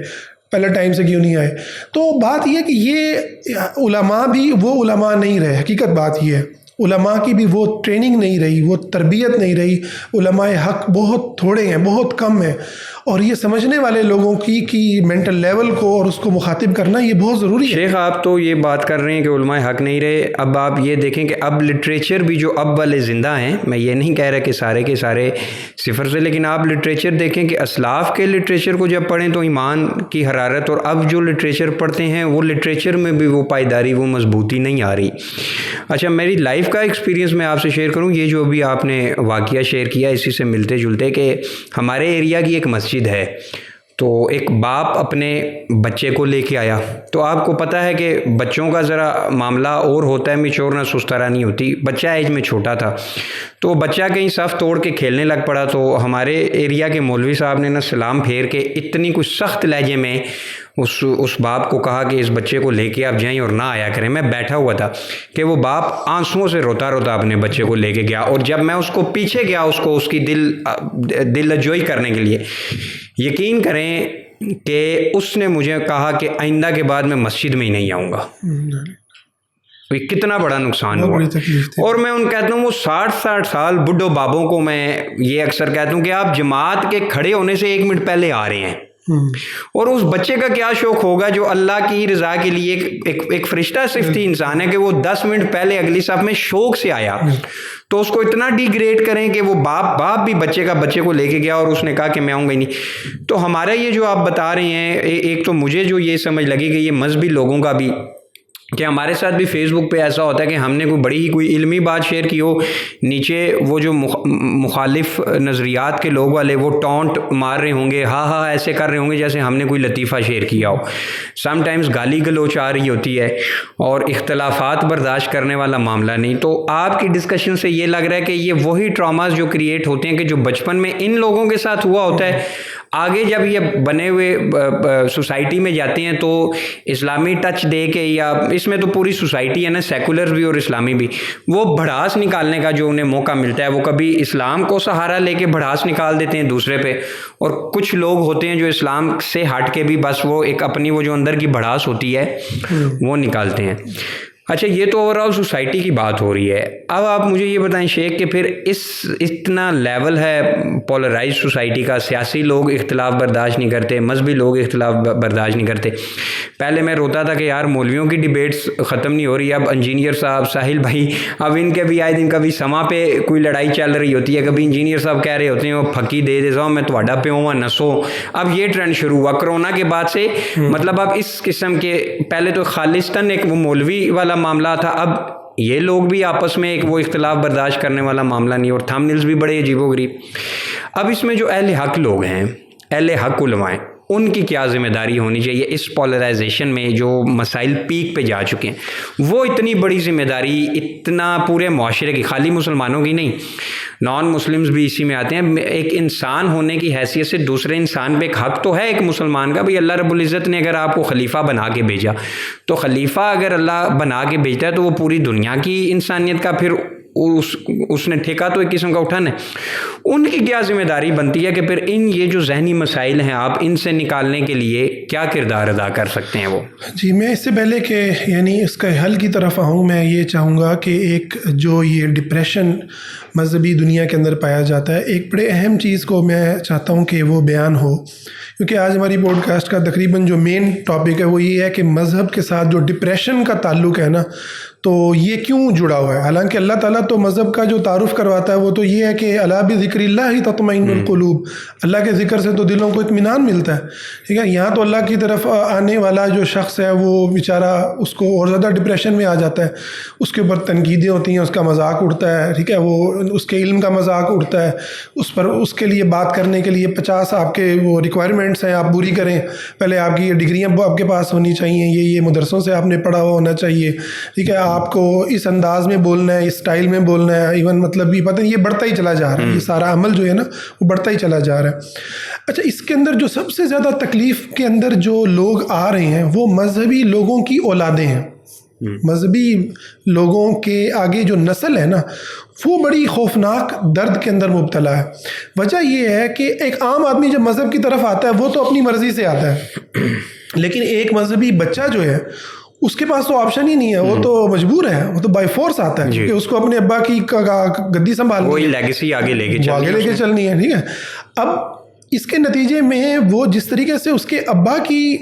پہلے ٹائم سے کیوں نہیں آئے. تو بات یہ کہ یہ علماء بھی وہ علماء نہیں رہے. حقیقت بات یہ ہے، علماء کی بھی وہ ٹریننگ نہیں رہی، وہ تربیت نہیں رہی. علماء حق بہت تھوڑے ہیں، بہت کم ہیں. اور یہ سمجھنے والے لوگوں کی مینٹل لیول کو اور اس کو مخاطب کرنا یہ بہت ضروری ہے. شیخ آپ تو یہ بات کر رہے ہیں کہ علماء حق نہیں رہے. اب آپ یہ دیکھیں کہ اب لٹریچر بھی جو اب والے زندہ ہیں, میں یہ نہیں کہہ رہا کہ سارے کے سارے صفر سے, لیکن آپ لٹریچر دیکھیں کہ اسلاف کے لٹریچر کو جب پڑھیں تو ایمان کی حرارت, اور اب جو لٹریچر پڑھتے ہیں وہ لٹریچر میں بھی وہ پائیداری, وہ مضبوطی نہیں آ رہی. اچھا, میری لائف کا ایکسپیرینس میں آپ سے شیئر کروں. یہ جو ابھی آپ نے واقعہ شیئر کیا اسی سے ملتے جلتے, کہ ہمارے ایریا کی ایک مسجد ہے, تو ایک باپ اپنے بچے کو لے کے آیا. تو آپ کو پتہ ہے کہ بچوں کا ذرا معاملہ اور ہوتا ہے, میچورنس اس طرح نہیں ہوتی. بچہ ایج میں چھوٹا تھا, تو بچہ کہیں صف توڑ کے کھیلنے لگ پڑا. تو ہمارے ایریا کے مولوی صاحب نے نا سلام پھیر کے اتنی کچھ سخت لہجے میں اس باپ کو کہا کہ اس بچے کو لے کے آپ جائیں اور نہ آیا کریں. میں بیٹھا ہوا تھا کہ وہ باپ آنسوؤں سے روتا روتا اپنے بچے کو لے کے گیا, اور جب میں اس کو پیچھے گیا اس کی دل لجوئی کرنے کے لیے, یقین کریں کہ اس نے مجھے کہا کہ آئندہ کے بعد میں مسجد میں ہی نہیں آؤں گا. کتنا بڑا نقصان ہوا. اور میں کہتا ہوں وہ 60 سال بڈھوں بابوں کو میں یہ اکثر کہتا ہوں کہ آپ جماعت کے کھڑے ہونے سے 1 منٹ پہلے آ رہے ہیں, اور اس بچے کا کیا شوق ہوگا جو اللہ کی رضا کے لیے ایک فرشتہ صفتی انسان ہے کہ وہ 10 منٹ پہلے اگلی صف میں شوق سے آیا. تو اس کو اتنا ڈی گریڈ کریں کہ وہ باپ بھی بچے کو لے کے گیا اور اس نے کہا کہ میں آؤں گا ہی نہیں. تو ہمارا یہ جو آپ بتا رہے ہیں, ایک تو مجھے جو یہ سمجھ لگی کہ یہ مذہبی لوگوں کا بھی, کہ ہمارے ساتھ بھی فیس بک پہ ایسا ہوتا ہے کہ ہم نے کوئی علمی بات شیئر کی ہو, نیچے وہ جو مخالف نظریات کے لوگ والے وہ ٹونٹ مار رہے ہوں گے, ہاں ایسے کر رہے ہوں گے جیسے ہم نے کوئی لطیفہ شیئر کیا ہو. سم ٹائمز گالی گلوچ آ رہی ہوتی ہے, اور اختلافات برداشت کرنے والا معاملہ نہیں. تو آپ کی ڈسکشن سے یہ لگ رہا ہے کہ یہ وہی ٹراماز جو کریٹ ہوتے ہیں کہ جو بچپن میں ان لوگوں کے ساتھ ہوا ہوتا ہے, آگے جب یہ بنے ہوئے سوسائٹی میں جاتے ہیں تو اسلامی ٹچ دے کے, یا اس میں تو پوری سوسائٹی ہے نا, سیکولر بھی اور اسلامی بھی, وہ بھڑاس نکالنے کا جو انہیں موقع ملتا ہے, وہ کبھی اسلام کو سہارا لے کے بھڑاس نکال دیتے ہیں دوسرے پہ, اور کچھ لوگ ہوتے ہیں جو اسلام سے ہٹ کے بھی بس وہ ایک اپنی وہ جو اندر کی بھڑاس ہوتی ہے وہ نکالتے ہیں. اچھا, یہ تو اوور آل سوسائٹی کی بات ہو رہی ہے. اب آپ مجھے یہ بتائیں شیخ کہ پھر اتنا لیول ہے پولرائز سوسائٹی کا, سیاسی لوگ اختلاف برداشت نہیں کرتے, مذہبی لوگ اختلاف برداشت نہیں کرتے. پہلے میں روتا تھا کہ یار مولویوں کی ڈیبیٹس ختم نہیں ہو رہی. اب انجینئر صاحب, ساحل بھائی, اب ان کے بھی آئے دن کبھی سما پہ کوئی لڑائی چل رہی ہوتی ہے, کبھی انجینئر صاحب کہہ رہے ہوتے ہیں وہ پھکی دے جاؤ میں تھوڑا پہ ہوں نسو. اب یہ ٹرینڈ شروع ہوا کرونا کے بعد سے, مطلب اب اس قسم کے, پہلے تو خالصتاً ایک وہ مولوی والا معاملہ تھا, اب یہ لوگ بھی آپس میں ایک وہ اختلاف برداشت کرنے والا معاملہ نہیں, اور تھمبنیلز بھی بڑے عجیب و غریب. اب اس میں جو اہل حق لوگ ہیں, اہل حق علماء ہیں, ان کی کیا ذمہ داری ہونی چاہیے اس پولرائزیشن میں جو مسائل پیک پہ جا چکے ہیں؟ وہ اتنی بڑی ذمہ داری اتنا پورے معاشرے کی, خالی مسلمانوں کی نہیں, نان مسلمز بھی اسی میں آتے ہیں. ایک انسان ہونے کی حیثیت سے دوسرے انسان پہ ایک حق تو ہے ایک مسلمان کا. بھئی اللہ رب العزت نے اگر آپ کو خلیفہ بنا کے بھیجا, تو خلیفہ اگر اللہ بنا کے بھیجتا ہے تو وہ پوری دنیا کی انسانیت کا پھر اس نے ٹھیکہ تو ایک قسم کا اٹھانا ہے. ان کی کیا ذمہ داری بنتی ہے کہ پھر یہ جو ذہنی مسائل ہیں آپ ان سے نکالنے کے لیے کیا کردار ادا کر سکتے ہیں وہ؟ جی, میں اس سے پہلے کہ یعنی اس کا حل کی طرف آؤں, میں یہ چاہوں گا کہ ایک جو یہ ڈپریشن مذہبی دنیا کے اندر پایا جاتا ہے, ایک بڑے اہم چیز کو میں چاہتا ہوں کہ وہ بیان ہو, کیونکہ آج ہماری پوڈ کاسٹ کا تقریباً جو مین ٹاپک ہے وہ یہ ہے کہ مذہب کے ساتھ جو ڈپریشن کا تعلق ہے نا, تو یہ کیوں جڑا ہوا ہے. حالانکہ اللہ تعالیٰ تو مذہب کا جو تعارف کرواتا ہے وہ تو یہ ہے کہ الا بذکر اللہ تطمئن القلوب, اللہ کے ذکر سے تو دلوں کو اطمینان ملتا ہے. ٹھیک ہے, یہاں تو اللہ کی طرف آنے والا جو شخص ہے وہ بیچارہ اس کو اور زیادہ ڈپریشن میں آ جاتا ہے, اس کے اوپر تنقیدیں ہوتی ہیں, اس کا مذاق اڑتا ہے. ٹھیک ہے, وہ اس کے علم کا مذاق اڑتا ہے, اس پر اس کے لیے بات کرنے کے لیے 50 آپ کے وہ ریکوائرمنٹس ہیں, آپ پوری کریں. پہلے آپ کی یہ ڈگریاں آپ کے پاس ہونی چاہیے, یہ مدرسوں سے آپ نے پڑھا ہوا ہونا چاہیے. ٹھیک ہے, آپ کو اس انداز میں بولنا ہے, اس سٹائل میں بولنا ہے. ایون مطلب یہ پتہ یہ بڑھتا ہی چلا جا رہا ہے, یہ سارا عمل جو ہے نا وہ بڑھتا ہی چلا جا رہا ہے. اچھا, اس کے اندر جو سب سے زیادہ تکلیف کے اندر جو لوگ آ رہے ہیں وہ مذہبی لوگوں کی اولادیں ہیں. مذہبی لوگوں کے آگے جو نسل ہے نا وہ بڑی خوفناک درد کے اندر مبتلا ہے. وجہ یہ ہے کہ ایک عام آدمی جب مذہب کی طرف آتا ہے وہ تو اپنی مرضی سے آتا ہے, لیکن ایک مذہبی بچہ جو ہے اس کے پاس تو آپشن ہی نہیں ہے, وہ تو مجبور ہے, وہ تو بائی فورس آتا ہے کہ اس کو اپنے ابا کی گدی سنبھالنی ہے, وہی لیگیسی آگے لے کے چلنی ہے. ٹھیک ہے, اب اس کے نتیجے میں وہ جس طریقے سے اس کے ابا کی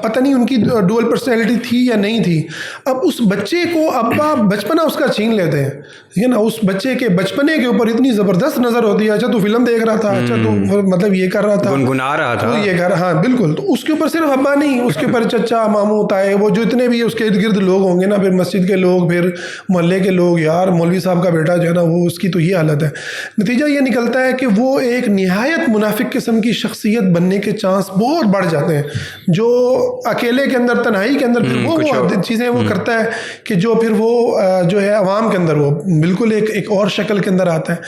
پتہ نہیں ان کی ڈوئل پرسنالٹی تھی یا نہیں تھی, اب اس بچے کو ابا بچپنا اس کا چھین لیتے ہیں, ٹھیک ہے نا. اس بچے کے بچپنے کے اوپر اتنی زبردست نظر ہوتی ہے, اچھا تو فلم دیکھ رہا تھا, اچھا تو مطلب یہ کر رہا تھا, گنگنا رہا تھا, یہ کر, ہاں بالکل. تو اس کے اوپر صرف ابا نہیں, اس کے اوپر چچا, ماموں, تائے, وہ جو اتنے بھی اس کے ارد گرد لوگ ہوں گے نا, پھر مسجد کے لوگ, پھر محلے کے لوگ, یار مولوی صاحب کا بیٹا جو ہے نا وہ اس کی تو یہ حالت ہے. نتیجہ یہ نکلتا ہے کہ وہ ایک نہایت منافق قسم کی شخصیت بننے کے چانس بہت بڑھ جاتے ہیں, جو اکیلے کے اندر, تنہائی کے اندر پھر وہ چیزیں وہ کرتا ہے کہ جو پھر وہ جو ہے عوام کے اندر وہ بالکل ایک اور شکل کے اندر آتا ہے.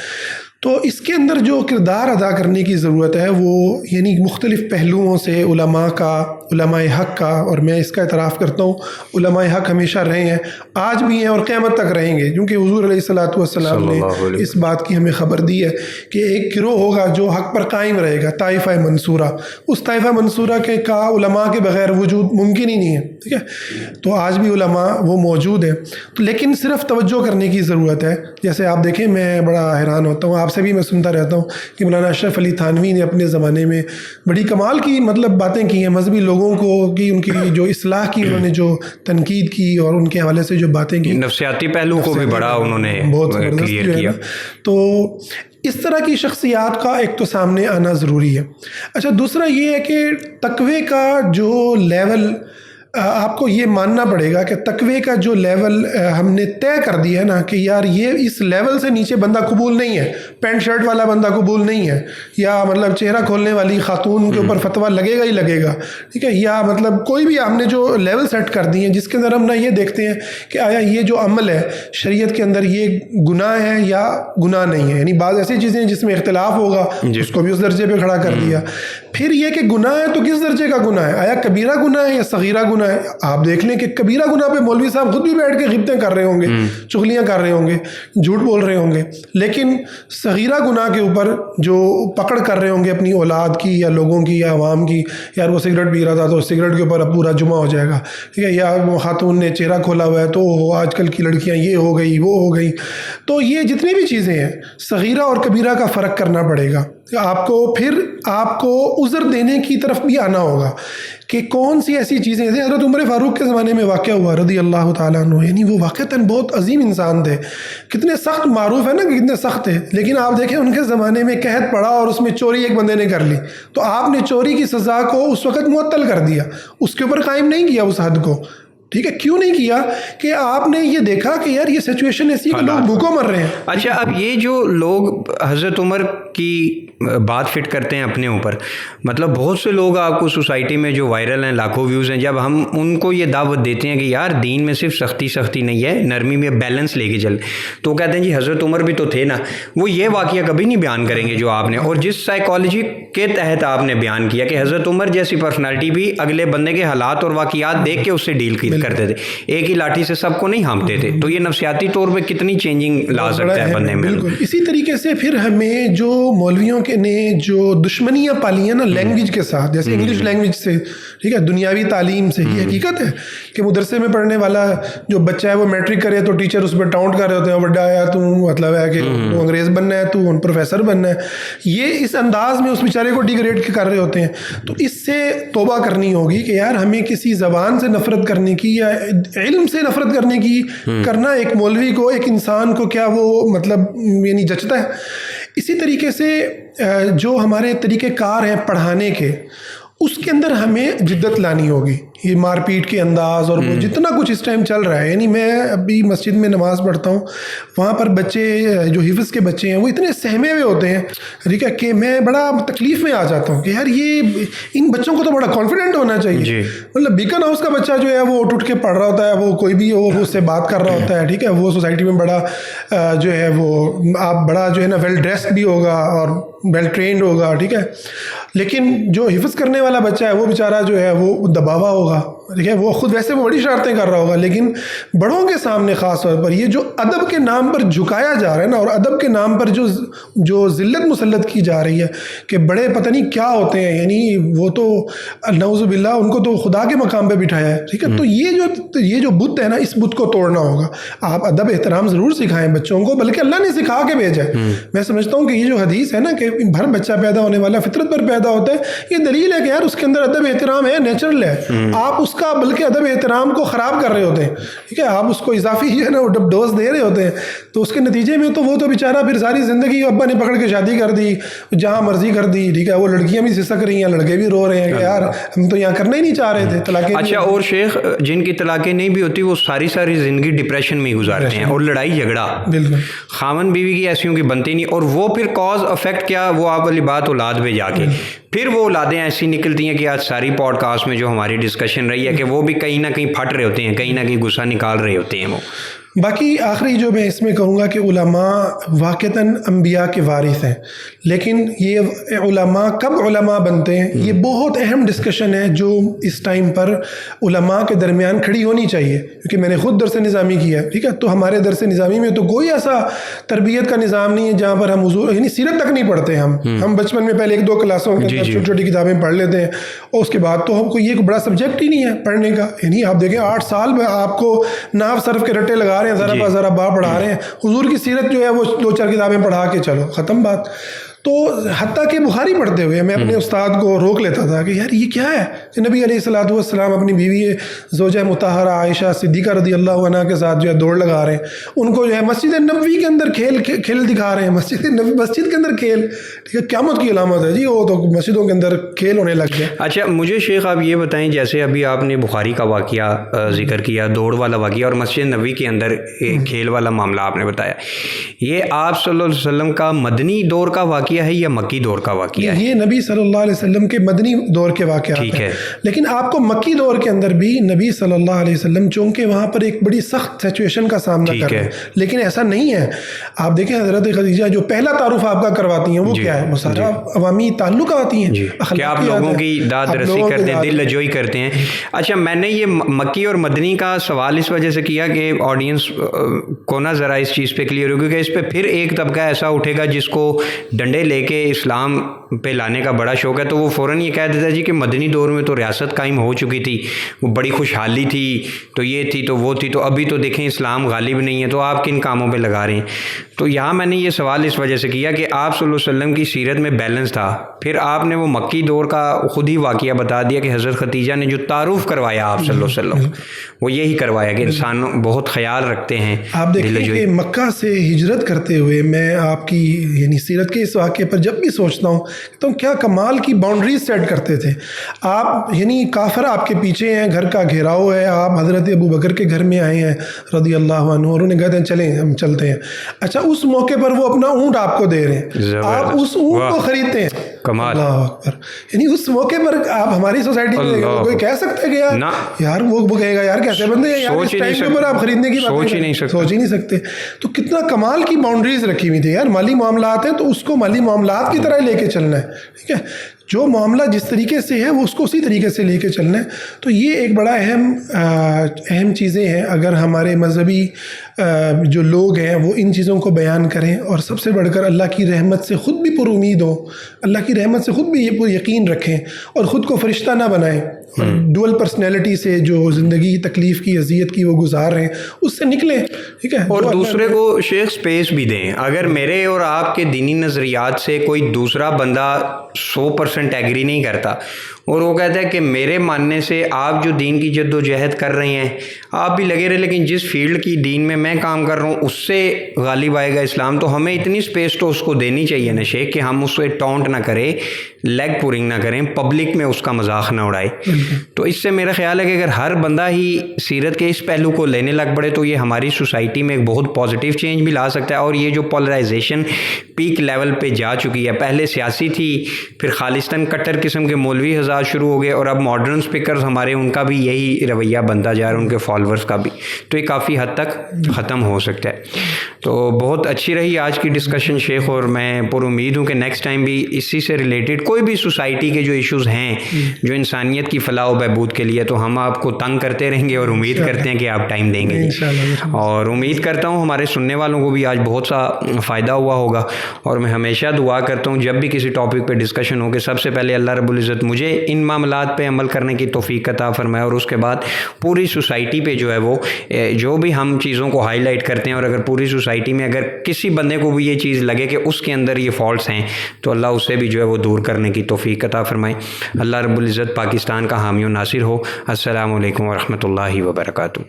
تو اس کے اندر جو کردار ادا کرنے کی ضرورت ہے وہ یعنی مختلف پہلوؤں سے علماء کا, علماء حق کا, اور میں اس کا اعتراف کرتا ہوں علماء حق ہمیشہ رہے ہیں, آج بھی ہیں اور قیامت تک رہیں گے, کیونکہ حضور علیہ الصلوۃ والسلام نے اس بات کی ہمیں خبر دی ہے کہ ایک گروہ ہوگا جو حق پر قائم رہے گا, طائفہ منصورہ. اس طائفہ منصورہ کے کا علماء کے بغیر وجود ممکن ہی نہیں ہے, ٹھیک ہے. تو آج بھی علماء وہ موجود ہیں, تو لیکن صرف توجہ کرنے کی ضرورت ہے. جیسے آپ دیکھیں, میں بڑا حیران ہوتا ہوں, آپ سے بھی میں سنتا رہتا ہوں کہ مولانا اشرف علی تھانوی نے اپنے زمانے میں بڑی کمال کی مطلب باتیں کی ہیں, مذہبی لوگوں کو کی ان کی جو اصلاح کی, انہوں نے جو تنقید کی اور ان کے حوالے سے جو باتیں کی, نفسیاتی پہلو کو بھی بڑا انہوں نے بہت کلیئر کیا. تو اس طرح کی شخصیات کا ایک تو سامنے آنا ضروری ہے. اچھا, دوسرا یہ ہے کہ تقوی کا جو لیول, آپ کو یہ ماننا پڑے گا کہ تقوی کا جو لیول ہم نے طے کر دیا ہے نا کہ یار یہ اس لیول سے نیچے بندہ قبول نہیں ہے, پینٹ شرٹ والا بندہ قبول نہیں ہے, یا مطلب چہرہ کھولنے والی خاتون کے اوپر فتویٰ لگے گا ہی لگے گا, ٹھیک ہے, یا مطلب کوئی بھی ہم نے جو لیول سیٹ کر دی ہیں جس کے اندر ہم نہ یہ دیکھتے ہیں کہ آیا یہ جو عمل ہے شریعت کے اندر یہ گناہ ہے یا گناہ نہیں ہے. یعنی بعض ایسی چیزیں جس میں اختلاف ہوگا اس کو بھی اس درجے پہ کھڑا کر دیا. پھر یہ کہ گناہ ہے تو کس درجے کا گناہ ہے, آیا کبیرہ گناہ ہے یا صغیرہ گناہ ہے. آپ دیکھ لیں کہ کبیرہ گناہ پہ مولوی صاحب خود بھی بیٹھ کے غیبتیں کر رہے ہوں گے, چغلیاں کر رہے ہوں گے, جھوٹ بول رہے ہوں گے, لیکن صغیرہ گناہ کے اوپر جو پکڑ کر رہے ہوں گے اپنی اولاد کی یا لوگوں کی یا عوام کی, یار وہ سگریٹ پی رہا تھا تو سگریٹ کے اوپر اب پورا جمعہ ہو جائے گا, ٹھیک ہے, یا خاتون نے چہرہ کھولا ہوا ہے تو آج کل کی لڑکیاں یہ ہو گئی وہ ہو گئی. تو یہ جتنی بھی چیزیں ہیں صغیرہ اور کبیرہ کا فرق کرنا پڑے گا. آپ کو پھر آپ کو عذر دینے کی طرف بھی آنا ہوگا کہ کون سی ایسی چیزیں, جیسے حضرت عمر فاروق کے زمانے میں واقعہ ہوا رضی اللہ تعالیٰ عنہ, یعنی وہ واقعتاً بہت عظیم انسان تھے, کتنے سخت, معروف ہے نا کہ کتنے سخت تھے, لیکن آپ دیکھیں ان کے زمانے میں قحط پڑا اور اس میں چوری ایک بندے نے کر لی, تو آپ نے چوری کی سزا کو اس وقت معطل کر دیا, اس کے اوپر قائم نہیں کیا اس حد کو, ٹھیک ہے. کیوں نہیں کیا کہ آپ نے یہ دیکھا کہ یار یہ سچویشن ایسی ہے کہ لوگ بھوکوں مر رہے ہیں. اچھا, اب یہ جو لوگ حضرت عمر کی بات فٹ کرتے ہیں اپنے اوپر, مطلب بہت سے لوگ آپ کو سوسائٹی میں جو وائرل ہیں, لاکھوں ویوز ہیں, جب ہم ان کو یہ دعوت دیتے ہیں کہ یار دین میں صرف سختی نہیں ہے, نرمی میں بیلنس لے کے چل, تو کہتے ہیں جی حضرت عمر بھی تو تھے نا. وہ یہ واقعہ کبھی نہیں بیان کریں گے جو آپ نے, اور جس سائیکالوجی کے تحت آپ نے بیان کیا کہ حضرت عمر جیسی پرسنالٹی بھی اگلے بندے کے حالات اور واقعات دیکھ کے اس سے ڈیل کرتے تھے, ایک ہی لاٹھی سے سب کو نہیں ہانپتے تھے. تو یہ نفسیاتی طور پہ کتنی چینجنگ لا سکتا ہے بندے میں. بالکل اسی طریقے سے پھر ہمیں جو مولویوں کے نے جو دشمنیاں پالی ہیں نا لینگویج کے ساتھ, جیسے انگلش لینگویج سے, ٹھیک ہے, دنیاوی تعلیم سے, یہ حقیقت ہے کہ مدرسے میں پڑھنے والا جو بچہ ہے وہ میٹرک کرے تو ٹیچر اس پہ ٹاؤنٹ کر رہے ہوتے ہیں, بڑا آیا تو مطلب ہے کہ تو انگریز بننا ہے, تو پروفیسر بننا ہے, یہ اس انداز میں اس بیچارے کو ڈیگریڈ کر رہے ہوتے ہیں. تو اس سے توبہ کرنی ہوگی کہ یار ہمیں کسی زبان سے نفرت کرنے کی یا علم سے نفرت کرنے کی کرنا ایک مولوی کو, ایک انسان کو کیا وہ مطلب یعنی جچتا ہے. اسی طریقے سے جو ہمارے طریقہ کار ہیں پڑھانے کے, اس کے اندر ہمیں جدت لانی ہوگی. یہ مار پیٹ کے انداز اور وہ جتنا کچھ اس ٹائم چل رہا ہے, یعنی میں ابھی مسجد میں نماز پڑھتا ہوں, وہاں پر بچے جو حفظ کے بچے ہیں وہ اتنے سہمے ہوئے ہوتے ہیں, ٹھیک ہے, کہ میں بڑا تکلیف میں آ جاتا ہوں کہ یار یہ ان بچوں کو تو بڑا کانفیڈنٹ ہونا چاہیے. مطلب بیکن ہاؤس کا بچہ جو ہے وہ اٹھ کے پڑھ رہا ہوتا ہے, وہ کوئی بھی وہ اس سے بات کر رہا ہوتا ہے, ٹھیک ہے, وہ سوسائٹی میں بڑا جو ہے وہ آپ بڑا جو ہے نا ویل ڈریسڈ بھی ہوگا اور ویل ٹرینڈ ہوگا, ٹھیک ہے, لیکن جو حفظ کرنے والا بچہ ہے وہ بیچارہ جو ہے وہ دباوا ہوگا, ٹھیک ہے, وہ خود ویسے وہ بڑی شرارتیں کر رہا ہوگا, لیکن بڑوں کے سامنے خاص طور پر یہ جو ادب کے نام پر جھکایا جا رہا ہے نا, اور ادب کے نام پر جو ذلت مسلط کی جا رہی ہے کہ بڑے پتہ نہیں کیا ہوتے ہیں, یعنی وہ تو نعوذ باللہ ان کو تو خدا کے مقام پہ بٹھایا ہے, ٹھیک ہے. تو یہ جو بت ہے نا, اس بت کو توڑنا ہوگا. آپ ادب احترام ضرور سکھائیں بچوں کو, بلکہ اللہ نے سکھا کے بھیجا ہے. میں سمجھتا ہوں کہ یہ جو حدیث ہے نا کہ ہر بچہ پیدا ہونے والا فطرت پر پیدا ہوتا ہے. یہ دلیل ہے کہ یار اس کے اندر ادب احترام ہے, نیچرل ہے. آپ اس کا بلکہ ادب احترام کو خراب کر رہے ہوتے ہیں, ٹھیک ہے, آپ اس کو اضافی جو ہے نا ڈوز دے رہے ہوتے ہیں, تو اس کے نتیجے میں تو وہ تو بیچارہ پھر ساری زندگی ابا نے پکڑ کے شادی کر دی, جہاں مرضی کر دی, ٹھیک ہے, وہ لڑکیاں بھی سسک رہی ہیں, لڑکے بھی رو رہے ہیں کہ یار ہم تو یہاں کرنا ہی نہیں چاہ رہے تھے طلاقیں. اچھا, اور شیخ جن کی طلاقیں نہیں بھی ہوتی وہ ساری زندگی ڈپریشن میں گزارتے ہیں, اور لڑائی جھگڑا بالکل خاون بیوی کی ایسیوں کی بنتی نہیں, اور وہ پھر کاز افیکٹ کیا, وہ آپ والی بات اولاد پہ جا کے پھر وہ اولادیں ایسی نکلتی ہیں کہ آج ساری پوڈ کاسٹ میں جو ہماری ڈسکشن رہی ہے کہ وہ بھی کہیں نہ کہیں پھٹ رہے ہوتے ہیں, کہیں نہ کہیں غصہ نکال رہے ہوتے ہیں وہ. باقی آخری جو میں اس میں کہوں گا کہ علماء واقعتاً انبیاء کے وارث ہیں, لیکن یہ علماء کب علماء بنتے ہیں, یہ بہت اہم ڈسکشن ہے جو اس ٹائم پر علماء کے درمیان کھڑی ہونی چاہیے, کیونکہ میں نے خود درس نظامی کیا ہے, ٹھیک ہے, تو ہمارے درس نظامی میں تو کوئی ایسا تربیت کا نظام نہیں ہے جہاں پر ہم حضور یعنی سیرت تک نہیں پڑھتے. ہم بچپن میں پہلے 1-2 کلاسوں کے اندر چھوٹی چھوٹی کتابیں پڑھ لیتے ہیں, اور اس کے بعد تو ہم کو یہ بڑا سبجیکٹ ہی نہیں ہے پڑھنے کا. یعنی آپ دیکھیں 8 سال میں آپ کو نحو صرف کے رٹے لگا رہے ہیں, ذرا با پڑھا رہے ہیں, حضور کی سیرت جو ہے وہ 2-4 کتابیں پڑھا کے چلو ختم بات. تو حتیٰ کہ بخاری پڑھتے ہوئے میں اپنے استاد کو روک لیتا تھا کہ یار یہ کیا ہے کہ نبی علیہ الصلوۃ والسلام اپنی بیوی زوجہ مطہرہ عائشہ صدیقہ رضی اللہ عنہا کے ساتھ جو ہے دوڑ لگا رہے ہیں, ان کو جو ہے مسجد نبوی کے اندر کھیل دکھا رہے ہیں, مسجد کے اندر کھیل, ٹھیک ہے, قیامت کی علامت ہے جی, وہ تو مسجدوں کے اندر کھیل ہونے لگ گئے. اچھا مجھے شیخ آپ یہ بتائیں, جیسے ابھی آپ نے بخاری کا واقعہ ذکر کیا, دوڑ والا واقعہ, اور مسجد نبوی کے اندر کھیل والا معاملہ آپ نے بتایا, یہ آپ صلی اللہ علیہ وسلم کا مدنی دور کا واقعہ ہے یا مکی دور کا واقعہ ہے؟ یہ نبی صلی اللہ علیہ وسلم کے مدنی دور کے واقعات ہیں, لیکن آپ کو مکی دور کے اندر بھی نبی صلی اللہ علیہ وسلم چونکہ وہاں پر ایک بڑی سخت سچویشن کا سامنا کر رہے ہیں, لیکن ایسا نہیں ہے. آپ دیکھیں حضرت خدیجہ جو پہلا تعارف آپ کا کرواتی ہیں وہ کیا ہے, وہ سارا عوامی تعلقات ہی ہیں کہ آپ لوگوں کی داد رسی کرتے ہیں, دل لجوئی کرتے ہیں. اچھا میں نے یہ مکی اور مدنی کا سوال اس وجہ سے کیا کہ آڈینس کو نا ذرا اس چیز پہ کلیئر ہو, کیونکہ اس پہ پھر ایک طبقہ ایسا اٹھے گا جس کو ڈنڈے لے کے اسلام پہ لانے کا بڑا شوق ہے, تو وہ فوراً یہ کہہ دیتا ہے جی کہ مدنی دور میں تو ریاست قائم ہو چکی تھی, وہ بڑی خوشحالی تھی, تو یہ تھی تو وہ تھی, تو ابھی تو دیکھیں اسلام غالب نہیں ہے, تو آپ کن کاموں پہ لگا رہے ہیں. تو یہاں میں نے یہ سوال اس وجہ سے کیا کہ آپ صلی اللہ علیہ وسلم کی سیرت میں بیلنس تھا, پھر آپ نے وہ مکی دور کا خود ہی واقعہ بتا دیا کہ حضرت خدیجہ نے جو تعارف کروایا آپ صلی اللہ علیہ وسلم, وہ یہی کروایا کہ انسان بہت خیال رکھتے ہیں. آپ دیکھیں کہ مکہ سے ہجرت کرتے ہوئے میں آپ کی یعنی سیرت کے اس واقعے پر جب بھی سوچتا ہوں تو کیا کمال کی باؤنڈریز سیٹ کرتے تھے آپ, یعنی کافر آپ کے پیچھے ہیں, گھر کا گھیراؤ ہے, آپ حضرت ابو بکر کے گھر میں آئے ہیں رضی اللہ عنہ, اور انہیں کہتے ہیں چلیں ہم چلتے ہیں. اچھا اس موقع پر وہ اپنا اونٹ آپ کو دے رہے ہیں, آپ اس اونٹ کو خریدتے ہیں, کمال, اللہ اکبر. یعنی اس موقع پر آپ ہماری سوسائٹی میں کوئی کہہ سکتا ہے کہ یار وہ کہے گا یار کیسے بندے ہیں یار, اس ٹائم پر آپ خریدنے کی بات سوچ ہی نہیں سکتے. تو کتنا کمال کی باؤنڈریز رکھی ہوئی تھی یار. مالی معاملات ہیں تو اس کو مالی معاملات کی طرح لے کے چلنا ہے, ٹھیک ہے, جو معاملہ جس طریقے سے ہے وہ اس کو اسی طریقے سے لے کے چلنا ہے. تو یہ ایک بڑا اہم چیزیں ہیں. اگر ہمارے مذہبی جو لوگ ہیں وہ ان چیزوں کو بیان کریں, اور سب سے بڑھ کر اللہ کی رحمت سے خود بھی پر امید ہو, اللہ کی رحمت سے خود بھی یہ یقین رکھیں, اور خود کو فرشتہ نہ بنائیں, اور ڈول پرسنالٹی سے جو زندگی تکلیف کی اذیت کی وہ گزار رہے ہیں اس سے نکلیں, ٹھیک ہے, اور دوسرے کو شیخ سپیس بھی دیں. اگر میرے اور آپ کے دینی نظریات سے کوئی دوسرا بندہ 100% ایگری نہیں کرتا, اور وہ کہتا ہے کہ میرے ماننے سے آپ جو دین کی جد و جہد کر رہے ہیں آپ بھی لگے رہے, لیکن جس فیلڈ کی دین میں میں کام کر رہا ہوں اس سے غالب آئے گا اسلام, تو ہمیں اتنی سپیس تو اس کو دینی چاہیے نا شیخ کہ ہم اس سے ٹونٹ نہ کریں, لیگ پورنگ نہ کریں, پبلک میں اس کا مذاق نہ اڑائے. تو اس سے میرا خیال ہے کہ اگر ہر بندہ ہی سیرت کے اس پہلو کو لینے لگ پڑے تو یہ ہماری سوسائٹی میں ایک بہت پازیٹیو چینج بھی لا سکتا ہے. اور یہ جو پولرائزیشن پیک لیول پہ جا چکی ہے, پہلے سیاسی تھی, پھر خالصتاً کٹر قسم کے مولوی حضرات شروع ہو گئے, اور اب ماڈرن اسپیکرز ہمارے ان کا بھی یہی رویہ بنتا جا رہا ہے, ان کے فالوورز کا بھی, تو یہ کافی حد تک ختم ہو سکتا ہے. تو بہت اچھی رہی آج کی ڈسکشن شیخ, اور میں پر امید ہوں کہ نیکسٹ ٹائم بھی اسی سے ریلیٹڈ کوئی بھی سوسائٹی کے جو ایشوز ہیں جو انسانیت کی فلاح و بہبود کے لیے, تو ہم آپ کو تنگ کرتے رہیں گے, اور امید کرتے ہیں کہ آپ ٹائم دیں گے, اور امید کرتا ہوں ہمارے سننے والوں کو بھی آج بہت سا فائدہ ہوا ہوگا. اور میں ہمیشہ دعا کرتا ہوں جب بھی کسی ٹاپک پہ ڈسکشن ہو کہ سب سے پہلے اللہ رب العزت مجھے ان معاملات پہ عمل کرنے کی توفیق عطا فرمائے, اور اس کے بعد پوری سوسائٹی پہ جو ہے وہ جو بھی ہم چیزوں کو ہائی لائٹ کرتے ہیں, اور اگر پوری سوسائٹی سوسائٹی میں اگر کسی بندے کو بھی یہ چیز لگے کہ اس کے اندر یہ فالٹس ہیں تو اللہ اسے بھی جو ہے وہ دور کرنے کی توفیق عطا فرمائے۔ اللہ رب العزت پاکستان کا حامی و ناصر ہو۔ السلام علیکم ورحمۃ اللہ وبرکاتہ۔